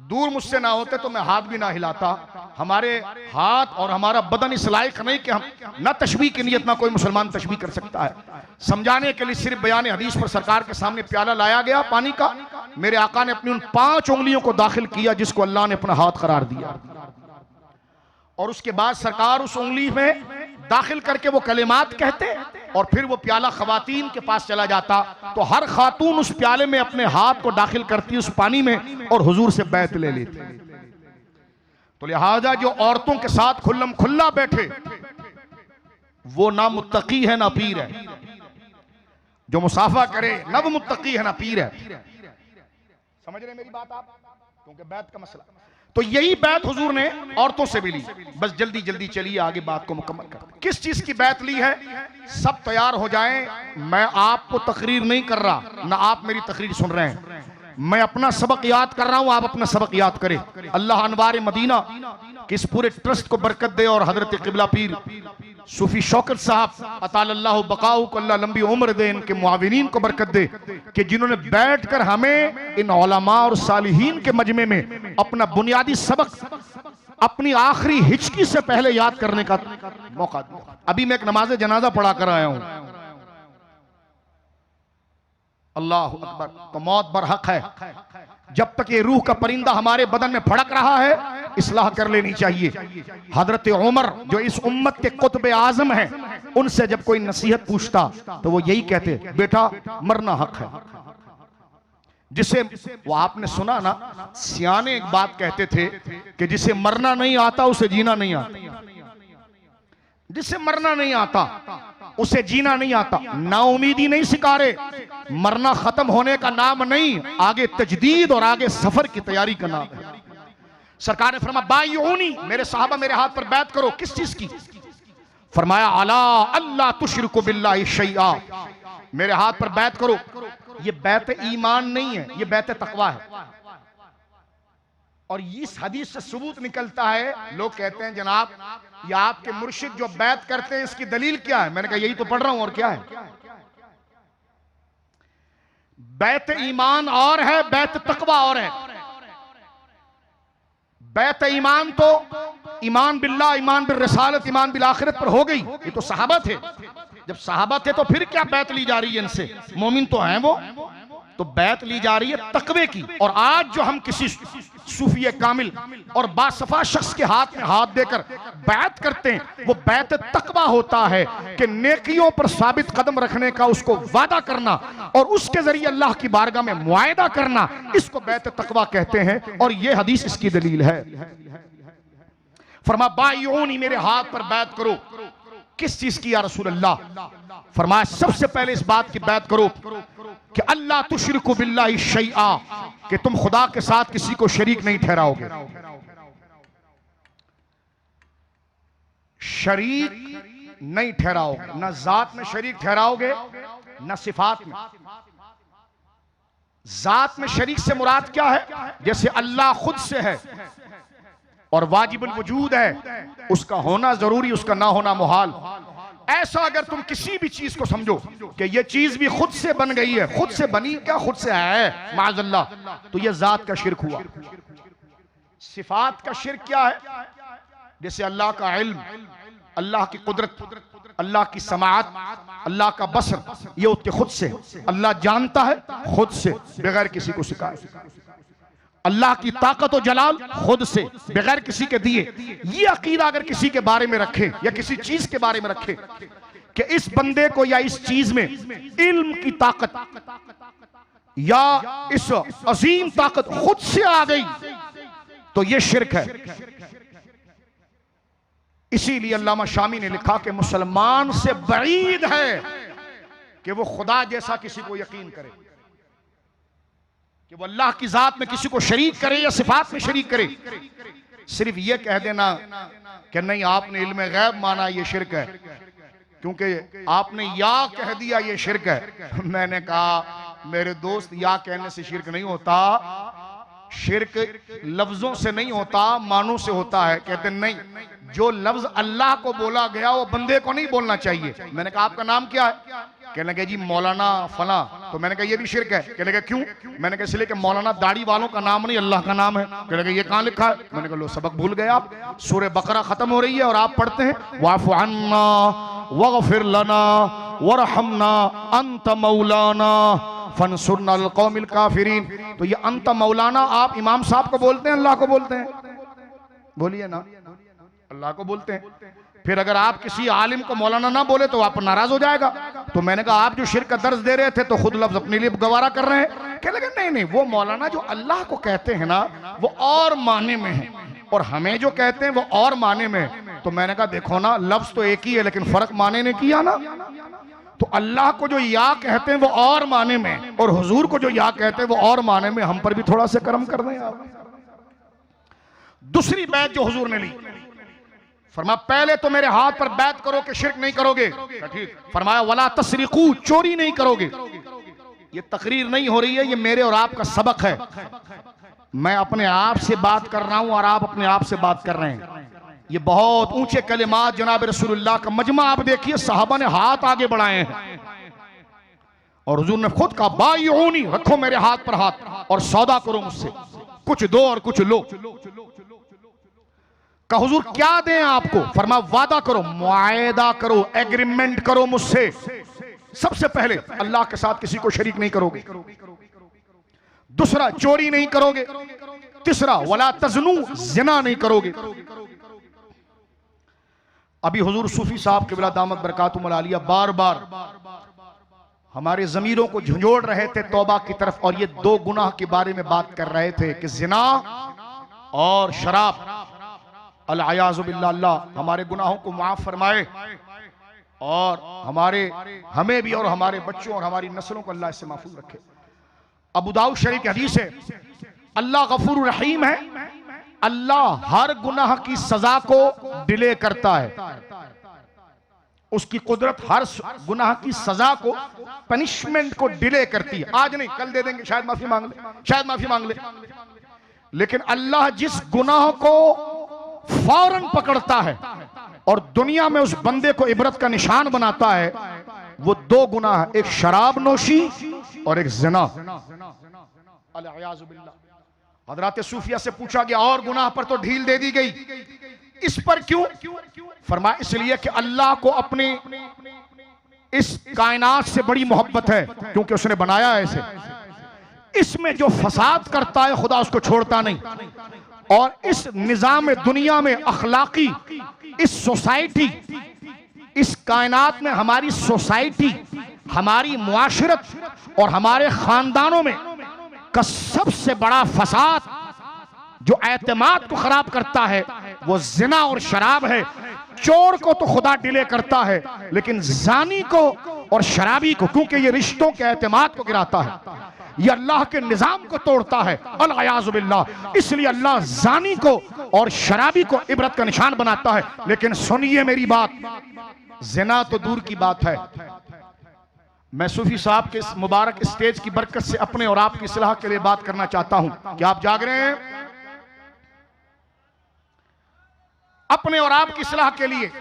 दूर मुझसे ना होते तो मैं हाथ भी ना हिलाता। हमारे हाथ और हमारा बदन इस लायक नहीं कि हम ना तशबीह की नियत ना कोई मुसलमान तशबीह कर सकता है। समझाने के लिए सिर्फ बयान हदीस पर सरकार के सामने प्याला लाया गया पानी का। मेरे आका ने अपनी उन 5 उंगलियों को दाखिल किया जिसको अल्लाह ने अपना हाथ करार दिया, और उसके बाद सरकार उस उंगली में दाखिल करके वो कलिमात कहते और फिर वो प्याला खवातीन के पास चला जाता, तो हर खातून उस प्याले में अपने हाथ को दाखिल करती उस पानी में और हुजूर से बैत ले लेती। तो लिहाजा जो औरतों के साथ खुल्लम खुल्ला बैठे वो ना मुत्तकी है ना पीर है, जो मुसाफा करे ना वो मुत्तकी है ना पीर है। समझ रहे मेरी बात आप? क्योंकि बैत का मसला, तो यही बैत हुजूर ने औरतों से भी ली। बस जल्दी जल्दी चलिए आगे बात को मुकम्मल करते। किस चीज की बैत ली है? सब तैयार हो जाएं, मैं आपको तकरीर नहीं कर रहा, ना आप मेरी तकरीर सुन रहे हैं, मैं अपना सबक याद कर रहा हूं, आप अपना सबक याद करें। अल्लाह अनवार मदीना कि इस पूरे ट्रस्ट को बरकत दे और हजरत किबला पीर सूफी शौकत साहब अतालल्लाहु बकाऊ को अल्लाह लंबी उम्र दे, इनके मुआविनीन को बरकत दे कि जिन्होंने बैठकर हमें इन उलमा और सालिहीन के मजमे में अपना बुनियादी सबक अपनी आखिरी हिचकी से पहले याद करने का मौका दिया। अभी मैं एक नमाज जनाजा पढ़ा कर आया हूं। अल्लाह अकबर। तो मौत बरहक है, जब तक ये रूह का परिंदा हमारे बदन में फड़क रहा है इस्लाह कर लेनी चाहिए। हजरत उमर जो इस उम्मत के कुतुब आजम हैं, उनसे जब कोई नसीहत पूछता तो वो यही कहते, बेटा मरना हक है। जिसे वो आपने सुना ना, सियाने एक बात कहते थे कि जिसे मरना नहीं आता उसे जीना नहीं आता। जिसे मरना नहीं आता उसे जीना नहीं आता। नाउमीदी नहीं सिकारे, मरना खत्म होने का नाम नहीं, आगे तजदीद और आगे सफर की तैयारी का नाम है। सरकार ने फरमाया बायऊनी, मेरे साहबा मेरे हाथ पर बैत करो। किस चीज की? फरमाया अला अल्लाह तुशरिकु बिल्लाहि शैआ, मेरे हाथ पर बैत करो। ये बैत ईमान नहीं है, ये बैत तकवा है। और इस हदीस से सबूत निकलता है, लोग कहते हैं जनाब ये आपके मुर्शिद जो बैत करते हैं इसकी दलील क्या है? मैंने कहा यही तो पढ़ रहा हूं, और क्या है? बैत ईमान और है, बैत तकवा और है। बैत ईमान तो ईमान बिल्लाह, ईमान बिल रसालत, ईमान बिल आखिरत पर हो गई, ये तो सहाबा थे। जब सहाबा थे तो फिर क्या बैत ली जा रही है इनसे? मोमिन तो हैं वो, तो बैत ली जा रही है तकवे की। और आज जो हम किसी सूफी कामिल और बासफा शख्स के हाथ में हाथ देकर बैत करते हैं, वो बैत तकवा होता है कि नेकियों पर साबित कदम रखने का उसको वादा करना और उसके जरिए अल्लाह की बारगाह में मुआयदा करना, इसको बैत तकवा कहते हैं। और ये हदीस इसकी दलील है। फरमा बायऊनी, मेरे हाथ पर बैत करो। किस चीज की या रसूल अल्लाह? फरमाया सबसे पहले इस बात की बैत करो कि अल्लाह तुशरिकु बिल्लाहि शैआ, कि तुम खुदा के साथ किसी को शरीक नहीं ठहराओगे। शरीक नहीं ठहराओगे, ना जात में शरीक ठहराओगे ना सिफात में। जात में शरीक से मुराद क्या है? जैसे अल्लाह खुद से है और वाजिबुल वजूद है, उसका होना जरूरी, उसका ना होना मुहाल। ऐसा अगर तुम किसी भी चीज को समझो कि ये चीज भी खुद से बन गई है, खुद से बनी क्या, खुद से है माज़अल्लाह, तो ये जात का शिर्क हुआ। सिफात का शिर्क क्या है? जैसे अल्लाह का इल्म, अल्लाह की कुदरत, अल्लाह की समाअत, अल्लाह का बसर, ये उसके खुद से। अल्लाह जानता है खुद से बगैर किसी को सिखाए। अल्लाह की ताकत और जलाल खुद से बगैर किसी के दिए। ये अकीदा अगर किसी के बारे में रखे या किसी चीज के बारे में रखे कि इस बंदे को या इस चीज में इल्म की ताकत या इस अजीम ताकत खुद से आ गई, तो ये शिर्क है। इसीलिए अल्लामा शामी ने लिखा कि मुसलमान से बईद है कि वो खुदा जैसा किसी को यकीन करे, कि वो अल्लाह की जात में किसी को शरीक करे या सिफात में शरीक करे। सिर्फ ये कह देना कि नहीं आपने इल्म गैब माना, ये शिर्क है, क्योंकि आपने या कह दिया ये शिर्क है। मैंने कहा मेरे दोस्त, या कहने से शिर्क नहीं होता, शिर्क लफ्जों से नहीं होता, मानों से होता है। कहते नहीं, जो लफ्ज अल्लाह को बोला गया वो बंदे को नहीं बोलना चाहिए। मैंने कहा आपका नाम क्या है? कहने लगे जी मौलाना फला। तो मैंने कहा ये भी शिर्क है। कहने लगे क्यों? मैंने कहा इसलिए कि मौलाना दाढ़ी वालों का नाम नहीं, अल्लाह का नाम है। कहने लगे ये कहाँ लिखा है? मैंने कहा लो सबक भूल गए आप। सूरह बकरा खत्म हो रही है और आप पढ़ते हैं वाफ़ु अन्ना वग़फिर लना वरहमना अंत मौलाना फंसुरना अल कौमिल काफिरीन। तो ये अंत मौलाना आप इमाम साहब को बोलते हैं, अल्लाह को बोलते हैं? बोलिए ना, अल्लाह को बोलते हैं। फिर अगर आप किसी आलिम को मौलाना ना बोले तो आप नाराज हो जाएगा। तो मैंने कहा आप जो शिर्क का दर्ज दे रहे थे तो खुद लफ्ज अपने लिए गवारा कर रहे हैं। कह लगे नहीं नहीं, वो मौलाना जो अल्लाह को कहते हैं ना वो और माने में है और हमें जो कहते हैं वो और माने में है। तो मैंने कहा देखो ना, लफ्ज तो एक ही है लेकिन फर्क माने ने किया ना। तो अल्लाह को जो या कहते हैं वो और माने में और हुजूर को जो या कहते हैं वो और माने में। हम पर भी थोड़ा सा करम कर दें आप। दूसरी बैत जो हुजूर ने ली, फरमाया पहले तो मेरे हाथ पर बैत करो कि शिर्क नहीं करोगे। ठीक। फरमाया वला तसरिकू, चोरी नहीं करोगे। ये तकरीर नहीं हो रही है, ये मेरे और आपका सबक है। मैं अपने आप से बात कर रहा हूं और आप अपने आप से बात कर रहे हैं। ये बहुत ऊंचे कलिमात जनाब रसूलुल्लाह का मजमा आप देखिए, सहाबा ने हाथ आगे बढ़ाए हैं और हुजूर ने खुद कहा बायऊनी, रखो मेरे हाथ पर हाथ और सौदा करो मुझसे, कुछ दो और कुछ लो। का हुजूर क्या दें आपको? फरमा वादा करो, मुआयदा करो, एग्रीमेंट करो मुझसे। सबसे पहले अल्लाह के साथ किसी को शरीक नहीं करोगे। दूसरा चोरी नहीं करोगे। तीसरा वला तजनू, जिना नहीं करोगे। अभी हुजूर सूफी साहब क़िबला दामत बरकातुहुल आलिया बार बार हमारे ज़मीरों को झंझोड़ रहे थे तौबा की तरफ, और ये दो गुनाह के बारे में बात कर रहे थे कि जिना और शराब। अल-अयाज़ु बिल्लाह, अल्लाह हमारे गुनाहों को माफ फरमाए और हमें भी और हमारे बच्चों और हमारी नस्लों को अल्लाह इससे महफूज रखे। अबू दाऊद शरीफ की हदीस है, अल्लाह गफूर रहीम है, अल्लाह हर गुनाह की सजा को डिले करता है। उसकी कुदरत हर गुनाह की सजा को, पनिशमेंट को डिले करती है। आज नहीं कल दे देंगे, शायद माफी मांग ले, शायद माफी मांग ले, लेकिन अल्लाह जिस गुनाह को फौरन पकड़ता है और दुनिया में उस बंदे को इबरत का निशान बनाता है, वो दो गुनाह, एक शराब नोशी और एक जिना। हजरात सूफिया से पूछा गया और गुनाह पर तो ढील दे दी गई, इस पर क्यों? फरमाया इसलिए कि अल्लाह को अपने इस कायनात से बड़ी मोहब्बत है, क्योंकि उसने बनाया है इसे। इसमें जो फसाद करता है खुदा उसको छोड़ता नहीं, और इस निजाम दुनिया में अखलाकी, इस सोसाइटी, इस कायनात में हमारी सोसाइटी, हमारी मुआशरत और हमारे खानदानों में का सबसे बड़ा फसाद जो एतमाद को खराब करता है वो जिना और शराब है। चोर को तो खुदा डिले करता है, लेकिन जानी को और शराबी को, क्योंकि ये रिश्तों के एतमाद को गिराता है, ये अल्लाह के निजाम को तोड़ता है, अल-अयाज़ु बिल्लाह। इसलिए अल्लाह जानी को और शराबी को इबरत का निशान बनाता है। लेकिन सुनिए मेरी बात, जिना तो दूर की बात है। मैं सूफी साहब के इस मुबारक स्टेज की बरकत से अपने और आपकी इस्लाह के लिए बात करना चाहता हूं। क्या आप जाग रहे हैं? अपने और आपकी इस्लाह के लिए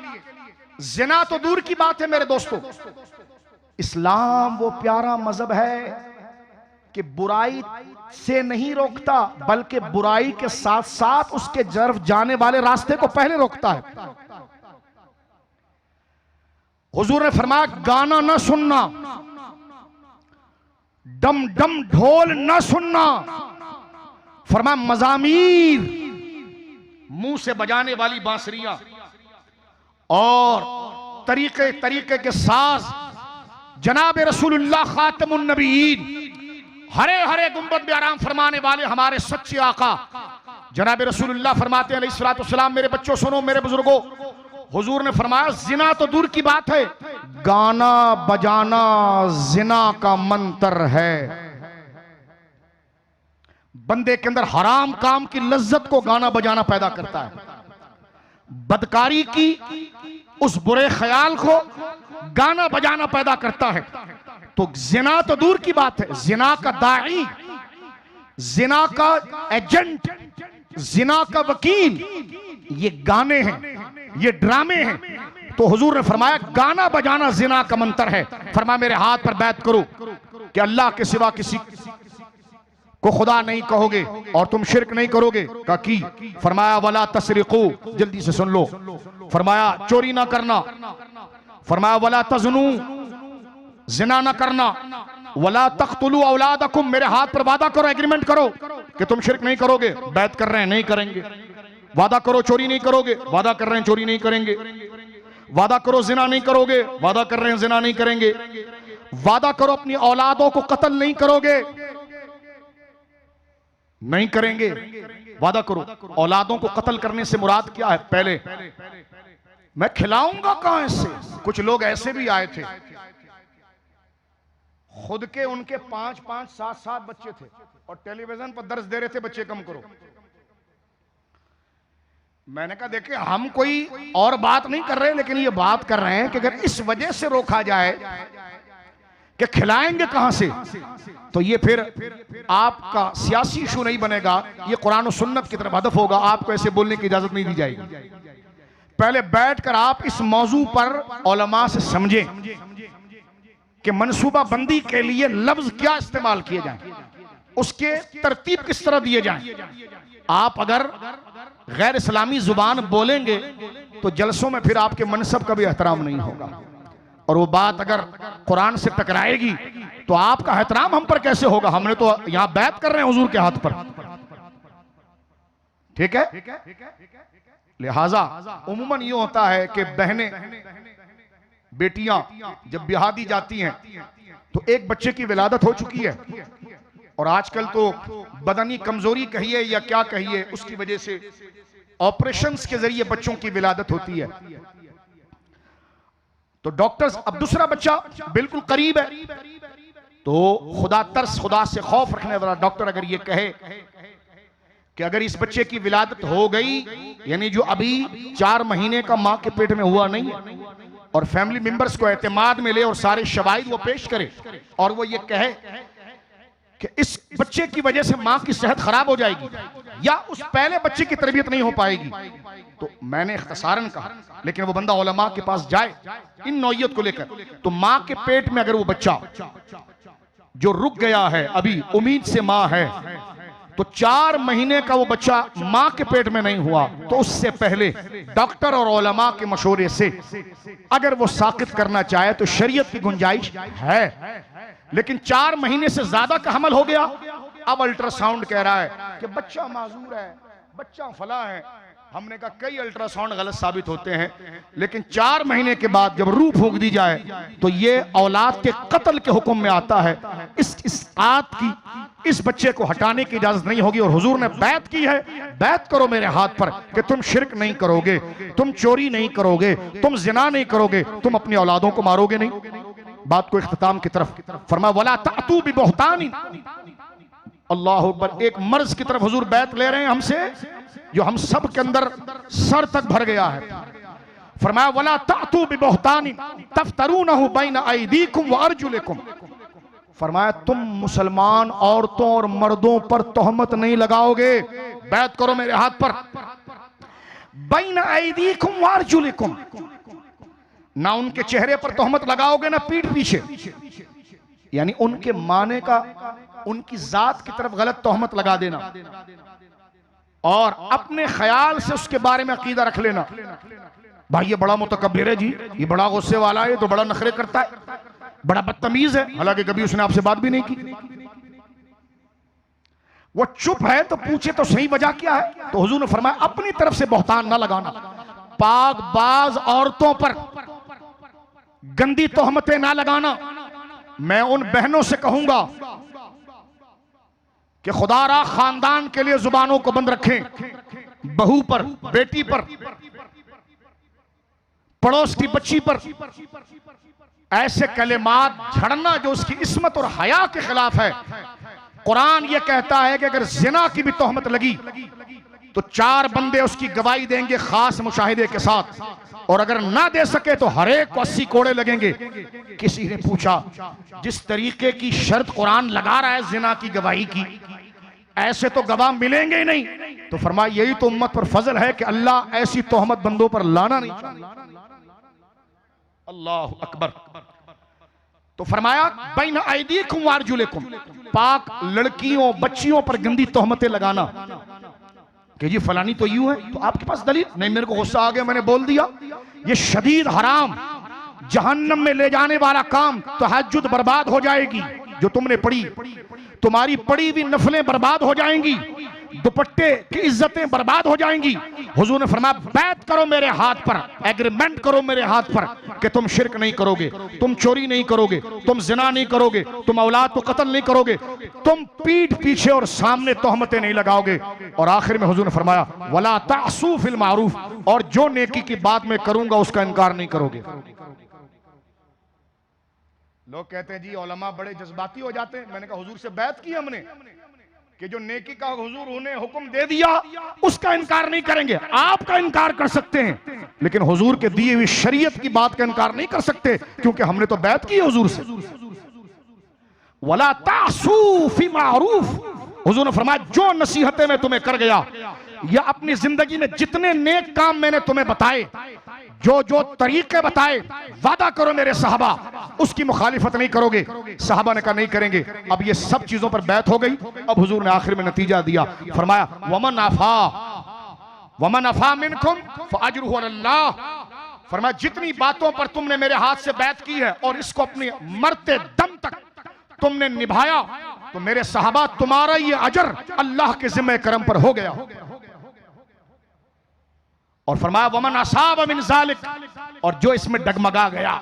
जिना तो दूर की बात है मेरे दोस्तों। इस्लाम वो प्यारा मजहब है कि बुराई से नहीं रोकता, बल्कि बुराई के साथ साथ उसके तरफ जाने वाले रास्ते को पहले रोकता है। हुजूर ने फरमाया गाना ना सुनना, डम डम ढोल ना सुनना, फरमाया मजामीर, मुंह से बजाने वाली बांसुरियां और तरीके तरीके के साज, जनाब रसूलुल्लाह खातमुन नबीयीन, हरे हरे गुंबद में आराम फरमाने वाले हमारे सच्चे आका जनाब रसूलुल्लाह फरमाते हैं अलैहिस्सलातु वस्सलाम, मेरे बच्चों सुनो, मेरे बुजुर्गों, हुजूर ने फरमाया जिना तो दूर की बात है, गाना बजाना जिना का मंत्र है। बंदे के अंदर हराम काम की लज्जत को गाना बजाना पैदा करता है, बदकारी की उस बुरे ख्याल को गाना बजाना पैदा करता है। तो जिना तो दूर की बात है, जिना का दाई जिना का एजेंट, जिना का वकील, ये गाने हैं, ये ड्रामे हैं। तो हुजूर ने फरमाया गाना बजाना जिना का मंतर है। फरमाया मेरे हाथ पर बैत करो कि अल्लाह के सिवा किसी को खुदा नहीं कहोगे और तुम शिरक नहीं करोगे। का की फरमाया वला तसरिकू, जल्दी से सुन लो। फरमाया चोरी ना करना, फरमाया वला तजनू, जिना ना करना, वला तख्तुलू औलादकुम, मेरे हाथ पर वादा करो, एग्रीमेंट करो कि तुम शिरक नहीं करोगे। बैत कर रहे हैं नहीं करेंगे। वादा करो चोरी नहीं करोगे, वादा कर रहे हैं चोरी नहीं करेंगे। वादा करो जिना नहीं करोगे, वादा कर रहे हैं जिना नहीं करेंगे। वादा करो अपनी औलादों को कत्ल नहीं करोगे, नहीं करेंगे। वादा करो। औलादों को कत्ल करने से मुराद क्या है? पहले मैं खिलाऊंगा कहां से। कुछ लोग ऐसे भी आए थे, खुद के उनके 5-5, 7-7 बच्चे थे और टेलीविजन पर दर्ज दे रहे थे बच्चे कम करो। मैंने कहा देखिए हम कोई और बात नहीं कर रहे, लेकिन ये बात कर रहे हैं कि अगर इस वजह से रोका जाए कि खिलाएंगे कहां से, तो ये फिर आपका सियासी इशू नहीं बनेगा, ये कुरान और सुन्नत की तरफ हदफ होगा। आपको ऐसे बोलने की इजाजत नहीं दी जाएगी। पहले बैठकर आप इस मौजू पर उलमा से समझें कि मनसूबा बंदी के लिए लफ्ज क्या इस्तेमाल किए जाएं, उसके तरतीब किस तरह दिए जाएं। आप अगर गैर इस्लामी जुबान बोलेंगे तो जलसों में फिर आपके मनसब का भी एहतराम नहीं होगा, और वो बात अगर कुरान से टकराएगी तो आपका एहतराम हम पर कैसे होगा? हमने तो यहां बैत कर रहे हैं हुजूर के हाथ पर, ठीक है। लिहाजा उम्मन ये होता है कि बहनें, बेटियां जब ब्याह दी जाती हैं तो एक बच्चे की विलादत हो चुकी है, और आजकल तो बदनी कमजोरी कहिए या क्या कहिए, उसकी वजह से ऑपरेशंस के जरिए बच्चों की विलादत होती है। तो डॉक्टर्स, अब दूसरा बच्चा बिल्कुल करीब है, तो खुदा तरस, खुदा से खौफ रखने वाला डॉक्टर अगर ये कहे कि अगर इस बच्चे की विलादत हो गई, यानी जो अभी 4 महीने का मां के पेट में हुआ नहीं है, और फैमिली मेंबर्स को एतमाद में ले और सारे शवाहिद वो पेश करे, और वो ये कहे कि इस बच्चे की वजह से मां की सेहत खराब हो जाएगी या उस पहले बच्चे की तरबियत नहीं हो पाएगी, तो मैंने इख्तिसारन कहा, लेकिन वो बंदा उलमा के पास जाए इन नौयत को लेकर, तो मां के पेट में अगर वो बच्चा जो रुक गया है, अभी उम्मीद से मां है, तो 4 महीने का वो बच्चा मां के पेट में नहीं हुआ, तो उससे पहले डॉक्टर और उलमा के मशवरे से अगर वो साकित करना चाहे तो शरीयत की गुंजाइश है। लेकिन 4 महीने से ज्यादा का हमल हो गया, अब अल्ट्रासाउंड कह रहा है कि बच्चा माजूर है, बच्चा फला है। हमने कहा कई अल्ट्रासाउंड गलत साबित होते हैं, लेकिन 4 महीने के बाद जब रूह फूंक दी जाए तो ये औलाद के कत्ल के हुक्म में आता है। इस आयत की इस बच्चे को हटाने की इजाजत नहीं होगी, और हुजूर ने बैत की है, बैत करो मेरे हाथ पर कि तुम शिरक नहीं करोगे, तुम चोरी नहीं करोगे, तुम जिना नहीं करोगे, तुम अपनी औलादों को मारोगे नहीं। बात को इख्तिताम की तरफ फरमाया वला तातू बिबुहतान, अल्लाह अकबर। एक मर्ज की तरफ हुजूर बैत ले रहे हैं हमसे, जो हम सब के अंदर सर तक भर गया है। फरमाया वला तातू बिबुहतान तफ्तरूनहु बैन अयदीकुम व अर्जुलिकुम, फरमाया तुम मुसलमान औरतों और मर्दों पर तोहमत नहीं लगाओगे, बैत करो मेरे हाथ पर, बैन अयदीकुम व अर्जुलिकुम, ना उनके चेहरे पर तोहमत लगाओगे ना पीठ पीछे, यानी उनके माने का उनकी जात की तरफ गलत तोहमत लगा देना, और अपने ख्याल से उसके बारे में अकीदा रख लेना, भाई ये बड़ा मुतकब्बिर है जी, ये बड़ा गुस्से वाला है, ये तो बड़ा नखरे करता है, बड़ा बदतमीज है, हालांकि कभी उसने आपसे बात भी नहीं की। वो चुप है तो पूछे तो सही वजह क्या है, तो हुजूर ने फरमाया अपनी तरफ से बहतान ना लगाना, पाकबाज औरतों पर गंदी तोहमतें ना लगाना। मैं उन बहनों से कहूंगा कि खुदारा खानदान के लिए जुबानों को बंद रखें, बहू पर, बेटी पर, पड़ोस की बच्ची पर ऐसे कलेमात झड़ना जो उसकी इस्मत और हया के खिलाफ है। कुरान यह कहता है कि अगर जिना की भी तोहमत लगी तो 4 बंदे उसकी गवाही देंगे खास मुशाहिदे के साथ, और अगर ना दे सके तो हर एक को 80 कोड़े लगेंगे। किसी ने पूछा जिस तरीके की शर्त कुरान लगा रहा है जिना की गवाही की, ऐसे तो गवाह मिलेंगे ही नहीं। तो फरमाया यही तो उम्मत पर फजल है कि अल्लाह ऐसी तोहमत बंदों पर लाना नहीं चाहता। अल्लाह अकबर। तो फरमाया बैन अयदीकुम व अर्जुलिकुम, पाक लड़कियों बच्चियों पर गंदी तोहमतें लगाना कि जी फलानी तो यूं है, तो आपके पास दलील नहीं? मेरे को गुस्सा आ गया, मैंने बोल दिया। ये शदीद हराम, जहन्नम में ले जाने वाला काम। तहज्जुद बर्बाद हो जाएगी जो तुमने पढ़ी, तुम्हारी पढ़ी हुई नफलें बर्बाद हो जाएंगी, दुपट्टे की इज्जतें बर्बाद हो जाएंगी। हुजूर ने फरमाया बैत करो मेरे हाथ पर, एग्रीमेंट करो मेरे हाथ पर कि तुम शिरक नहीं करोगे, तुम चोरी नहीं करोगे, तुम जिना नहीं करोगे, तुम औलाद को कत्ल नहीं करोगे, तुम पीठ पीछे और सामने तोहमतें नहीं लगाओगे। और आखिर में हुजूर ने फरमाया वला तासू फिल मारूफ, और जो नेकी की बात मैं करूंगा उसका इनकार नहीं करोगे। लोग कहते हैं जी उलमा बड़े जज्बाती हो जाते हैं। मैंने कहा हुजूर से बैत की हमने कि जो नेकी का हुजूर ने हुक्म दे दिया उसका इनकार नहीं करेंगे। आपका इनकार कर सकते हैं लेकिन हुजूर के दिए हुई शरीयत की बात का इनकार नहीं कर सकते, क्योंकि हमने तो बैत की है हुजूर से। वला तासू फी मारूफ, हुजूर ने फरमाया जो नसीहतें मैं तुम्हें कर गया या अपनी जिंदगी में जितने नेक काम मैंने तुम्हें बताए, जो जो तरीके बताए, वादा करो मेरे सहाबा उसकी मुखालिफत नहीं करोगे। सहाबा ने कहा नहीं करेंगे। अब ये सब चीजों पर बैत हो गई। अब हुजूर ने आखिर में नतीजा दिया, फरमाया वमन अफा मिनकुम फअजरुहु अलल्लाह, फरमाया जितनी बातों पर तुमने मेरे हाथ से बैत की है और इसको अपने मरते दम तक तुमने निभाया, तो मेरे सहाबा तुम्हारा ये अजर अल्लाह के जिम्मे करम पर हो गया। और फरमाया वमन असाब मिन ज़ालिक, और जो इसमें डगमगा गया,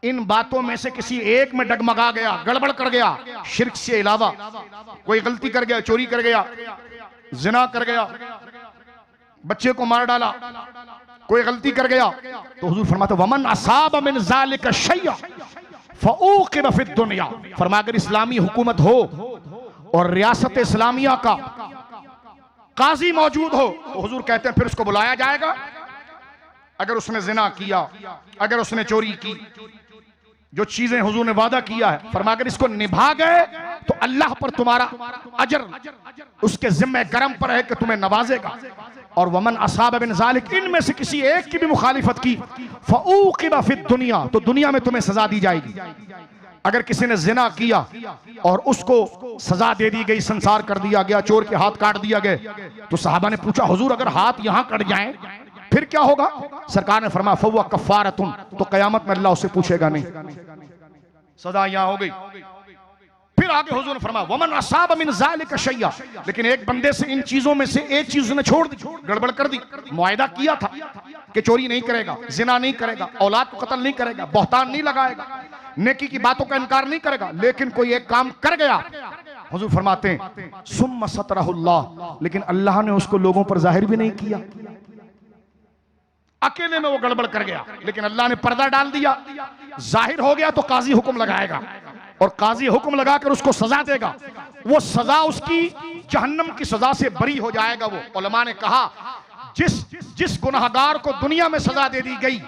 इन बातों में से किसी एक में डगमगा गया, गड़बड़ कर गया, शिर्क से अलावा कोई गलती कर गया, चोरी कर गया, जिना कर गया, बच्चे को मार डाला, कोई गलती कर गया, तो हुजूर फरमाते वमन असाब मिन ज़ालिक शैया फऊक़िब फ़िद दुनिया, फरमाया अगर इस्लामी हुकूमत हो और रियासत इस्लामिया का काजी मौजूद हो तो हुजूर कहते हैं फिर उसको बुलाया जाएगा। अगर उसने जिना किया, अगर उसने चोरी की, जो चीजें हुजूर ने वादा किया है, फरमाया अगर इसको निभा गए तो अल्लाह पर तुम्हारा अजर उसके जिम्मे करम पर है कि तुम्हें नवाजेगा। और वमन असाब बिन ज़ालिक, इनमें से किसी एक की भी मुखालिफत की, फऊक़िब फ़िद दुनिया, तो दुनिया में तुम्हें सजा दी जाएगी। अगर किसी ने जिना किया और उसको सजा दे दी गई, संसार कर दिया गया, चोर के हाथ काट दिया गए, तो सहाबा ने पूछा हुजूर अगर हाथ यहां कट जाएं फिर क्या होगा? सरकार ने फरमाया फव्वा कफ़ारतुन, तो कयामत में अल्लाह उससे पूछेगा नहीं, सजा यहां हो गई। फिर आगे हुजूर ने फरमाया वमन असाब मिन ज़ालिक शैया, लेकिन एक बंदे से इन चीजों में से एक चीज उसने छोड़ दी, गड़बड़ कर दी, मुआहिदा किया था कि चोरी नहीं करेगा, जिना नहीं करेगा, औलाद को कत्ल नहीं करेगा, बहतान नहीं लगाएगा, नेकी की बातों का इनकार नहीं करेगा, लेकिन कोई एक काम कर गया, हुजूर फरमाते हैं सुम्मा सतरहुल्लाह, लेकिन अल्लाह ने उसको लोगों पर जाहिर भी नहीं किया। अकेले में वो गड़बड़ कर गया, लेकिन अल्लाह ने पर्दा डाल दिया, जाहिर हो गया तो काजी हुक्म लगाएगा और काजी हुक्म लगाकर उसको सजा देगा। वो सजा उसकी जहन्नम की सजा से बरी हो जाएगा। वो उलमा ने कहा जिस गुनहगार को दुनिया में सजा दे दी गई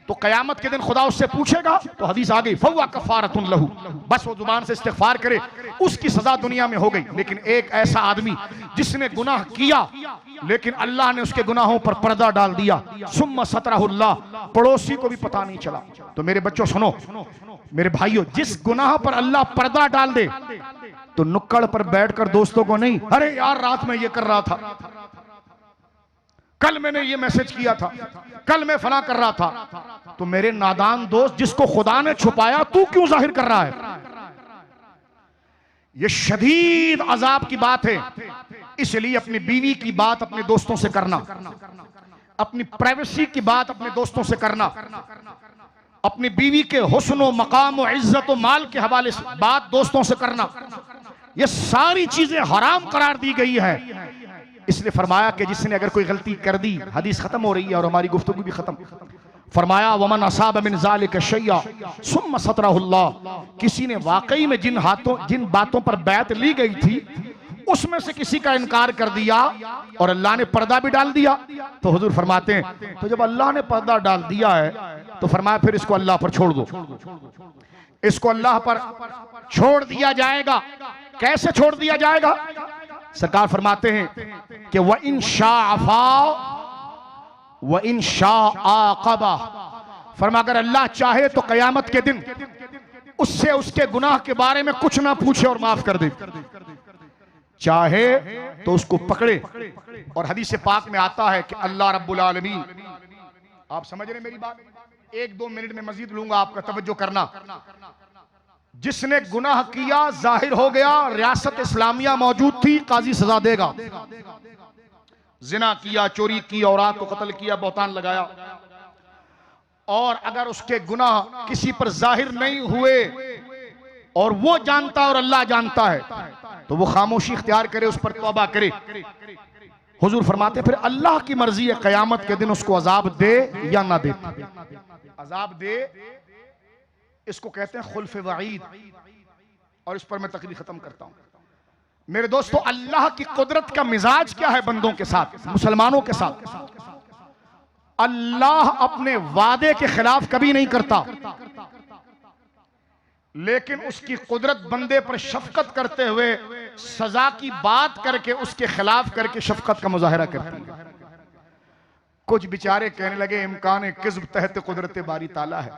तो कयामत के दिन खुदा उससे पूछेगा, तो हदीस आ गई फव्वा कफ़ारतुन लहू, बस वो जुबान से इस्तिग़फ़ार करे, उसकी सजा दुनिया में हो गई। लेकिन एक ऐसा आदमी जिसने गुनाह किया लेकिन अल्लाह ने उसके गुनाहों पर पर्दा डाल दिया, सुम्मा सतरहुल्लाह, पड़ोसी को भी पता नहीं चला। तो मेरे बच्चों सुनो, मेरे भाइयों, जिस गुनाह पर अल्लाह पर्दा डाल दे तो नुक्कड़ पर बैठकर दोस्तों को नहीं, अरे यार रात में ये कर रहा था, कल मैंने ये मैसेज किया था, कल मैं फला कर रहा था, तो मेरे नादान दोस्त जिसको खुदा ने छुपाया तू क्यों जाहिर कर रहा है? ये शदीद अजाब की बात है। इसलिए अपनी बीवी की बात अपने दोस्तों से करना, अपनी प्राइवेसी की बात अपने दोस्तों से करना, अपनी बीवी के हुस्न व मकाम व इज्जत व माल के हवाले से बात दोस्तों से करना, ये सारी चीजें हराम करार दी गई है। इसलिए फरमाया कि जिसने अगर कोई गलती कर दी, हदीस खत्म हो रही है और हमारी गुफ्तगू भी खत्म, फरमाया वमन असाब मिन ज़ालिक शैया सुम्मा सतरहुल्लाह, किसी ने वाकई में जिन बातों पर बैत ली गई थी उसमें से किसी का इनकार कर दिया और अल्लाह ने पर्दा भी डाल दिया, तो हुजूर फरमाते हैं तो जब अल्लाह ने पर्दा डाल दिया है तो फरमाया फिर इसको अल्लाह पर छोड़ दो, इसको अल्लाह पर छोड़ दिया जाएगा। कैसे छोड़ दिया जाएगा? सरकार फरमाते हैं कि व इन शाअफा व इन शाअक़बा, फरमा अगर अल्लाह चाहे तो कयामत के दिन उससे उसके गुनाह के बारे में कुछ ना पूछे और माफ कर दे, चाहे तो उसको पकड़े। और हदीस पाक में आता है कि अल्लाह रब्बुल आलमीन, आप समझ रहे मेरी बात? 1-2 मिनट में मजीद लूंगा, आपका तवज्जो करना। जिसने गुनाह किया जाहिर हो गया, रियासत इस्लामिया मौजूद थी, काजी सजा देगा। जिना किया, चोरी की, औरत को कत्ल किया, बहतान लगाया, और अगर उसके गुनाह किसी पर जाहिर नहीं हुए और वो जानता है और अल्लाह जानता है, तो वो खामोशी इख्तियार करे, उस पर तौबा करे। हुजूर फरमाते फिर अल्लाह की मर्जी है कयामत के दिन उसको अजाब दे या ना दे। अजाब दे, इसको कहते हैं खुल्फ वईद, और इस पर मैं तकरीर खत्म करता हूं। मेरे दोस्तों, अल्लाह की कुदरत का मिजाज क्या है बंदों के साथ, मुसलमानों के साथ? अल्लाह अपने वादे के खिलाफ कभी नहीं करता, लेकिन उसकी कुदरत बंदे पर शफकत करते हुए सजा की बात करके उसके खिलाफ करके शफकत का मुजाहिरा करती है। कुछ बेचारे कहने लगे इम्कान किज़्ब तहत कुदरत बारी ताला है,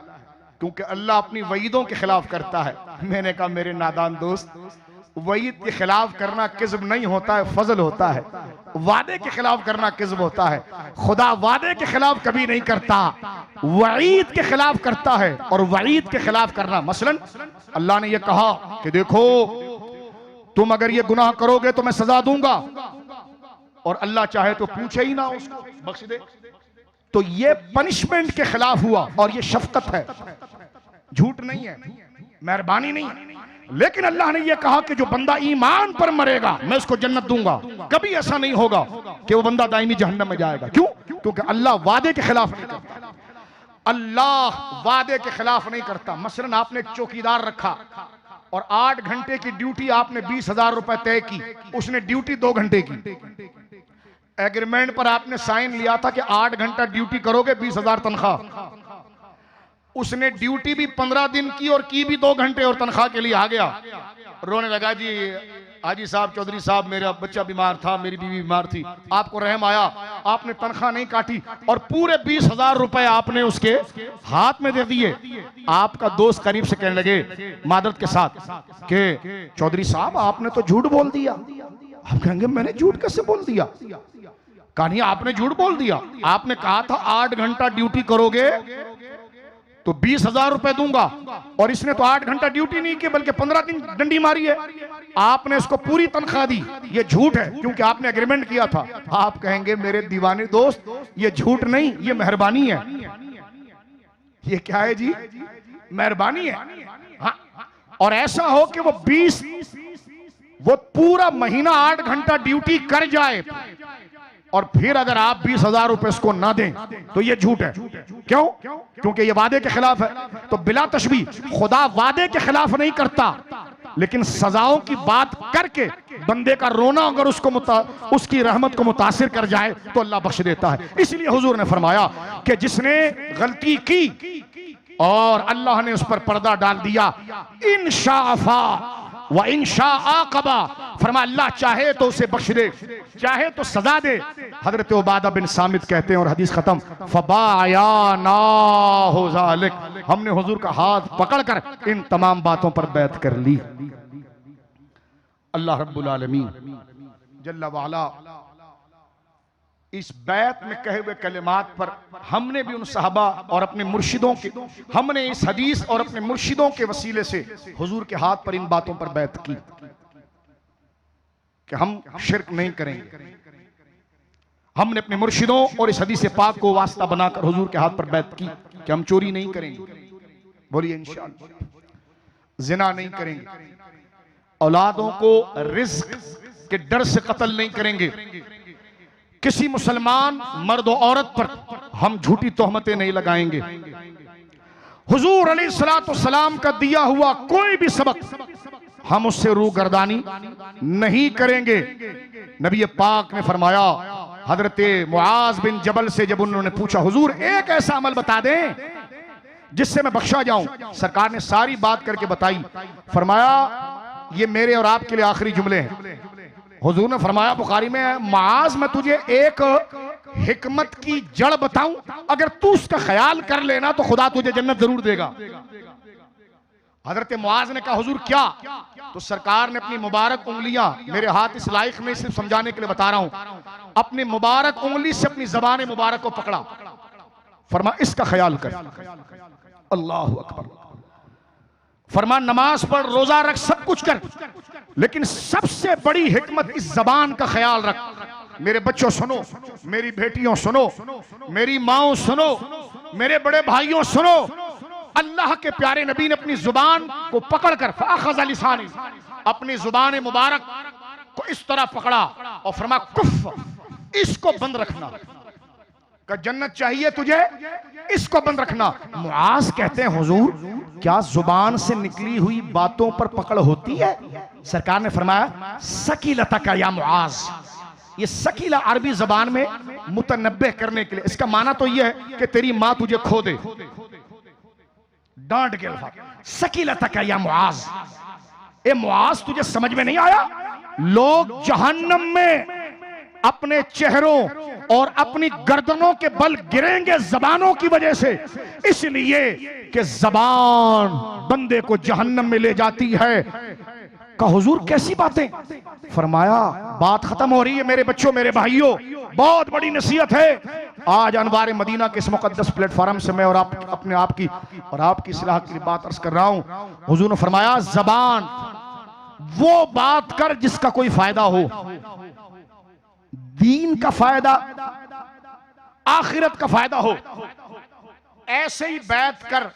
क्योंकि अल्लाह अपनी वईदों के खिलाफ करता है। मैंने कहा मेरे नादान दोस्त, वईद के खिलाफ करना किज़्ब नहीं होता है, फजल होता है। वादे के खिलाफ करना किज़्ब होता है। खुदा वादे के खिलाफ कभी नहीं करता, वईद के खिलाफ करता है। और वईद के खिलाफ करना, मसलन अल्लाह ने यह कहा कि देखो तुम अगर ये गुनाह करोगे तो मैं सजा दूंगा, और अल्लाह चाहे तो पूछे ही ना, उसको बख्श दे, तो ये पनिशमेंट के खिलाफ हुआ, और ये शफकत है, झूठ नहीं है, मेहरबानी नहीं है। लेकिन अल्लाह ने यह कहा कि जो बंदा ईमान पर मरेगा मैं उसको जन्नत दूंगा। कभी ऐसा नहीं होगा कि वो बंदा दायमी जहन्नम में जाएगा। क्यों? क्योंकि अल्लाह वादे के खिलाफ नहीं करता। अल्लाह वादे के खिलाफ नहीं करता। मसलन आपने एक चौकीदार रखा और 8 घंटे की ड्यूटी आपने 20,000 रुपए तय की, उसने ड्यूटी 2 घंटे की। एग्रीमेंट पर आपने साइन लिया था कि 8 घंटा ड्यूटी करोगे, 20,000 तनख्वाह। उसने ड्यूटी भी 15 दिन की और की भी 2 घंटे, और तनख्वाह के लिए आ गया, रोने लगा, जी हाजी साहब, चौधरी साहब, मेरा बच्चा बीमार था, मेरी बीवी बीमार थी, आपको रहम आया, आपने तनख्वाह नहीं काटी और पूरे 20,000 रुपए आपने उसके हाथ में दे दिए। आपका दोस्त करीब से कहने लगे मादरत के साथ कि चौधरी साहब आपने तो झूठ बोल दिया। आप कहेंगे मैंने झूठ कैसे बोल दिया? कहानी आपने झूठ बोल दिया। आपने कहा था 8 घंटा ड्यूटी करोगे तो 20,000 रुपए दूंगा, और इसने तो 8 घंटा ड्यूटी नहीं की बल्कि 15 दिन डंडी मारी है। आपने इसको पूरी तनख्वाह दी। ये झूठ है क्योंकि आपने एग्रीमेंट किया था। आप कहेंगे मेरे दीवाने दोस्त, ये झूठ नहीं, ये मेहरबानी है। ये क्या है जी? मेहरबानी है। हाँ, और ऐसा हो कि वो पूरा महीना 8 घंटा ड्यूटी कर जाए और फिर अगर आप 20,000 रुपए इसको ना दें तो ये झूठ है। क्यों? क्योंकि ये वादे के खिलाफ है। तो बिला तशबीह, खुदा वादे के खिलाफ नहीं करता, लेकिन सजाओं की बात करके बंदे का रोना अगर उसकी रहमत को मुतासिर कर जाए तो अल्लाह बख्श देता है। इसलिए हुजूर ने फरमाया कि जिसने गलती की और अल्लाह ने उस पर पर्दा डाल दिया, इंशाअफा व इंशाअक़बा, फरमा अल्लाह चाहे तो उसे बख्श दे, चाहे तो सजा दे। हजरत उबादा बिन सामित कहते हैं, और हदीस खत्म, फबायानाहु ज़ालिक, हमने हुजूर का हाथ पकड़कर इन तमाम बातों पर बैत कर ली। अल्लाह रब्बुल आलमीन जल्ला वाला इस बैत में कहे हुए कलिमात पर हमने भी उन सहाबा और अपने मुर्शिदों के, हमने इस हदीस और अपने मुर्शिदों के वसीले से हुजूर के हाथ पर इन बातों पर बैत की कि हम शिर्क नहीं करेंगे। हमने अपने मुर्शिदों और इस हदीस पाक को वास्ता बनाकर हुजूर के हाथ पर बैत की कि हम चोरी नहीं करेंगे, बोलिए इंशाअल्लाह, जिना नहीं करेंगे, औलादों को रिज्क के डर से कत्ल नहीं करेंगे, किसी मुसलमान मर्द और औरत पर हम झूठी तोहमतें नहीं लगाएंगे, हुजूर अलैहिस्सलाम का दिया हुआ कोई भी सबक हम उससे रूगर्दानी नहीं करेंगे। नबी पाक ने फरमाया, हजरत मुआज बिन जबल से जब उन्होंने पूछा, हुजूर एक ऐसा अमल बता दें जिससे मैं बख्शा जाऊं, सरकार ने सारी बात करके बताई। फरमाया ये मेरे और आपके लिए आखिरी जुमले हैं। हुजूर ने फरमाया बुखारी में, मुआज मैं तुझे एक हिकमत की जड़ बताऊं, अगर तू उसका ख्याल कर लेना तो खुदा तुझे जन्नत जरूर देगा। हजरत मुआज ने कहा हुजूर क्या? तो सरकार ने अपनी मुबारक उंगलियां, मेरे हाथ इस लायक में सिर्फ समझाने के लिए बता रहा हूं, अपनी मुबारक उंगली से अपनी जबान मुबारक को पकड़ा, फरमा इसका ख्याल कर। अल्लाह अकबर। फरमा नमाज पढ़, रोजा रख, सब कुछ कर, लेकिन सबसे बड़ी हिकमत इस जबान का ख्याल रख। मेरे बच्चों सुनो, मेरी बेटियों सुनो, मेरी माओ सुनो, मेरे बड़े भाइयों सुनो, अल्लाह के प्यारे नबी ने अपनी जुबान को पकड़कर फअखज़ लिसानी, अपनी जुबान मुबारक को इस तरह पकड़ा और फरमा कुफ, इसको बंद रखना। का जन्नत चाहिए तुझे, इसको बंद रखना। मुआज कहते हैं हुजूर क्या जुबान से निकली हुई बातों पर पकड़ होती है? सरकार ने फरमाया सकीलता का या मुआज, ये सकीला अरबी जबान में मुतनब्बे करने के लिए, इसका माना तो यह है कि तेरी मां तुझे खो दे, डांट के अल्फाज, सकीलता का या मुआज, ए मुआज तुझे समझ में नहीं आया? लोग जहन्नम में अपने चेहरों और अपनी गर्दनों के बल गिरेंगे जबानों की वजह से, इसलिए कि जबान बंदे को जहन्नम में ले जाती है। का हुजूर कैसी बातें? फरमाया बात खत्म हो रही है मेरे बच्चों, मेरे भाइयों, बहुत बड़ी नसीहत है। आज अनवार मदीना के इस मुकद्दस प्लेटफॉर्म से मैं और आप अपने आप की और आपकी इस्लाह की बात अर्ज कर रहा हूं। हुजूर ने फरमाया जबान वो बात कर जिसका कोई फायदा हो, दीन का फायदा, आखिरत का फायदा हो। ऐसे ही बैठ कर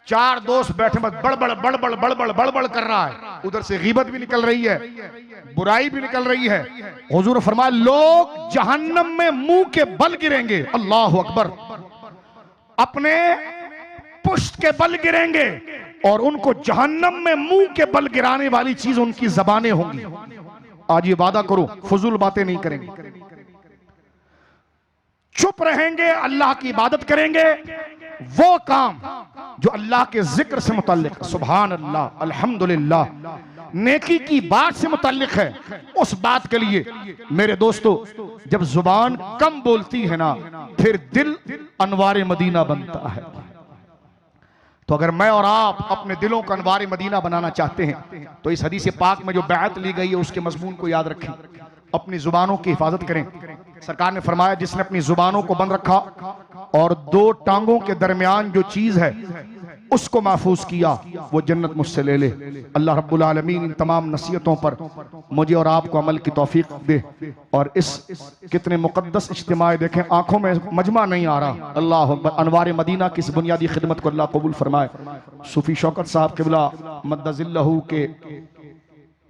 चार दोस्त बैठे बस बड़बड़ बड़बड़ बड़बड़ बड़बड़ कर रहा है, उधर से गीबत भी निकल रही है, बुराई भी निकल रही है। हुजूर फरमाया लोग जहन्नम में मुंह के बल गिरेंगे, अल्लाह अकबर, अपने पुष्ट के बल गिरेंगे और उनको जहन्नम में मुंह के बल गिराने वाली चीज उनकी जबानें होंगी। आज ये वादा करो फजूल बातें नहीं करेंगे, चुप रहेंगे, अल्लाह की इबादत करेंगे, वो काम जो अल्लाह के जिक्र से मुताल्लिक, सुभान अल्लाह, अल्हम्दुलिल्लाह, नेकी की बात से मुताल्लिक है, उस बात के लिए मेरे दोस्तों जब जुबान कम बोलती है ना, फिर दिल अनवार मदीना बनता है। तो अगर मैं और आप अपने दिलों का अनवार मदीना बनाना चाहते हैं तो इस हदीस पाक में जो बैत ली गई है उसके मजमून को याद रखें, अपनी जुबानों की हिफाजत करें। सरकार ने फरमाया जिसने अपनी जुबानों को बंद रखा और दो टांगों के दरमियान जो चीज है उसको महफूज किया, वो जन्नत मुझसे ले ले। अल्लाह रब्बुल आलमीन इन तमाम नसीहतों पर मुझे और आपको अमल की तौफीक दे। और इस कितने मुकद्दस इज्तिमा देखें, आंखों में मजमा नहीं आ रहा, अल्लाह अकबर। अनवार मदीना की इस बुनियादी खिदमत को अल्लाह कबूल फरमाए। सूफी शौकत साहब क़िबला मद्दज़िल्लहू के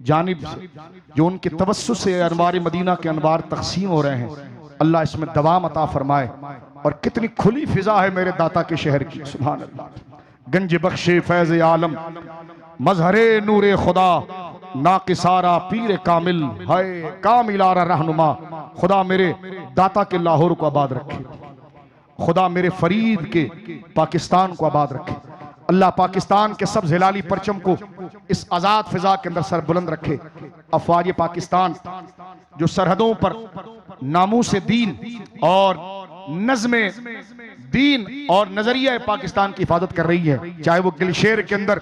जानिब से जो उनके तवस्सुस से अनवार मदीना के अनवार तकसीम हो रहे हैं, अल्लाह इसमें दवाम अता फरमाए। और कितनी खुली फिजा है मेरे दाता के शहर की, सुभान अल्लाह। गंज बख्शे फैज आलम मजहरे नूरे खुदा नाकिसारा पीर कामिल है कामिलारा रहनुमा। खुदा मेरे दाता के लाहौर को आबाद रखे, खुदा मेरे फरीद के पाकिस्तान को आबाद रखे। अल्लाह पाकिस्तान के सब हिलाली परचम को इस आज़ाद फिजा के अंदर सर बुलंद रखे। अफवाज पाकिस्तान जो सरहदों पर नामूस दीन और नज़्मे दीन और नजरिया पाकिस्तान की हिफाजत कर रही है, चाहे वो गिलशेर के अंदर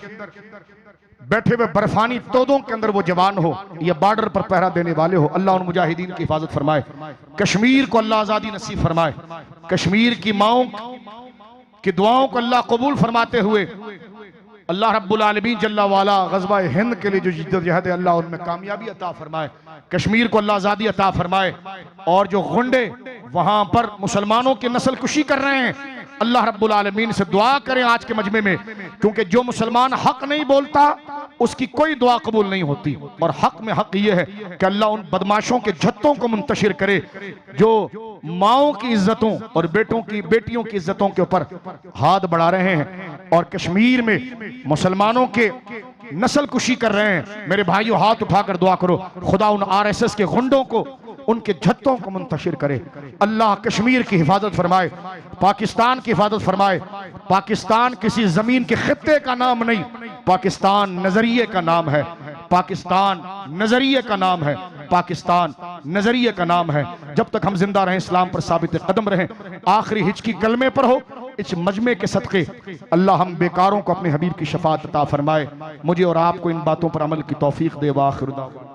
बैठे हुए बर्फानी तोदों के अंदर वो जवान हो या बॉर्डर पर पहरा देने वाले हो, अल्लाह उन मुजाहिदीन की हिफाजत फरमाए। कश्मीर को अल्लाह आज़ादी नसीब फरमाए। कश्मीर की माओं की दुआओं को अल्लाह कबूल फरमाते हुए अल्लाह रब्बुल आलमीन जल्ला वाला ग़ज़वा हिंद के लिए जो जिद्दोजहद है अल्लाह उनमें कामयाबी अता फरमाए। कश्मीर को अल्लाह आज़ादी अता फरमाए। और जो गुंडे वहां पर मुसलमानों की नस्ल कुशी कर रहे हैं, अल्लाह रब्बुल आलमीन से दुआ करें आज के मजमे में, क्योंकि जो मुसलमान हक नहीं बोलता उसकी कोई दुआ कबूल नहीं होती। और हक में हक ये है कि अल्लाह उन बदमाशों के झत्तों को मुंतशिर करे जो माओं की इज्जतों और बेटियों की इज्जतों के ऊपर हाथ बढ़ा रहे हैं और कश्मीर में मुसलमानों के नस्ल कुशी कर रहे हैं। मेरे भाइयों हाथ उठाकर दुआ करो, खुदा उन आरएसएस के गुंडों को, उनके झत्तों को मुंतशिर करे। अल्लाह कश्मीर की हिफाजत फरमाए, पाकिस्तान की हिफाजत फरमाए। पाकिस्तान किसी जमीन के खित्ते का नाम नहीं, पाकिस्तान नजरिए का नाम है। पाकिस्तान नजरिए का नाम है, पाकिस्तान नजरिए का नाम है। जब तक हम जिंदा रहें, इस्लाम पर साबित कदम रहें, आखिरी हिचकी कलमे पर हो। इस मजमे के सदक़े अल्लाह हम बेकारों को अपने हबीब की शफाअत अता फरमाए। मुझे और आपको इन बातों पर अमल की तौफीक दे। व आखिर दावाना।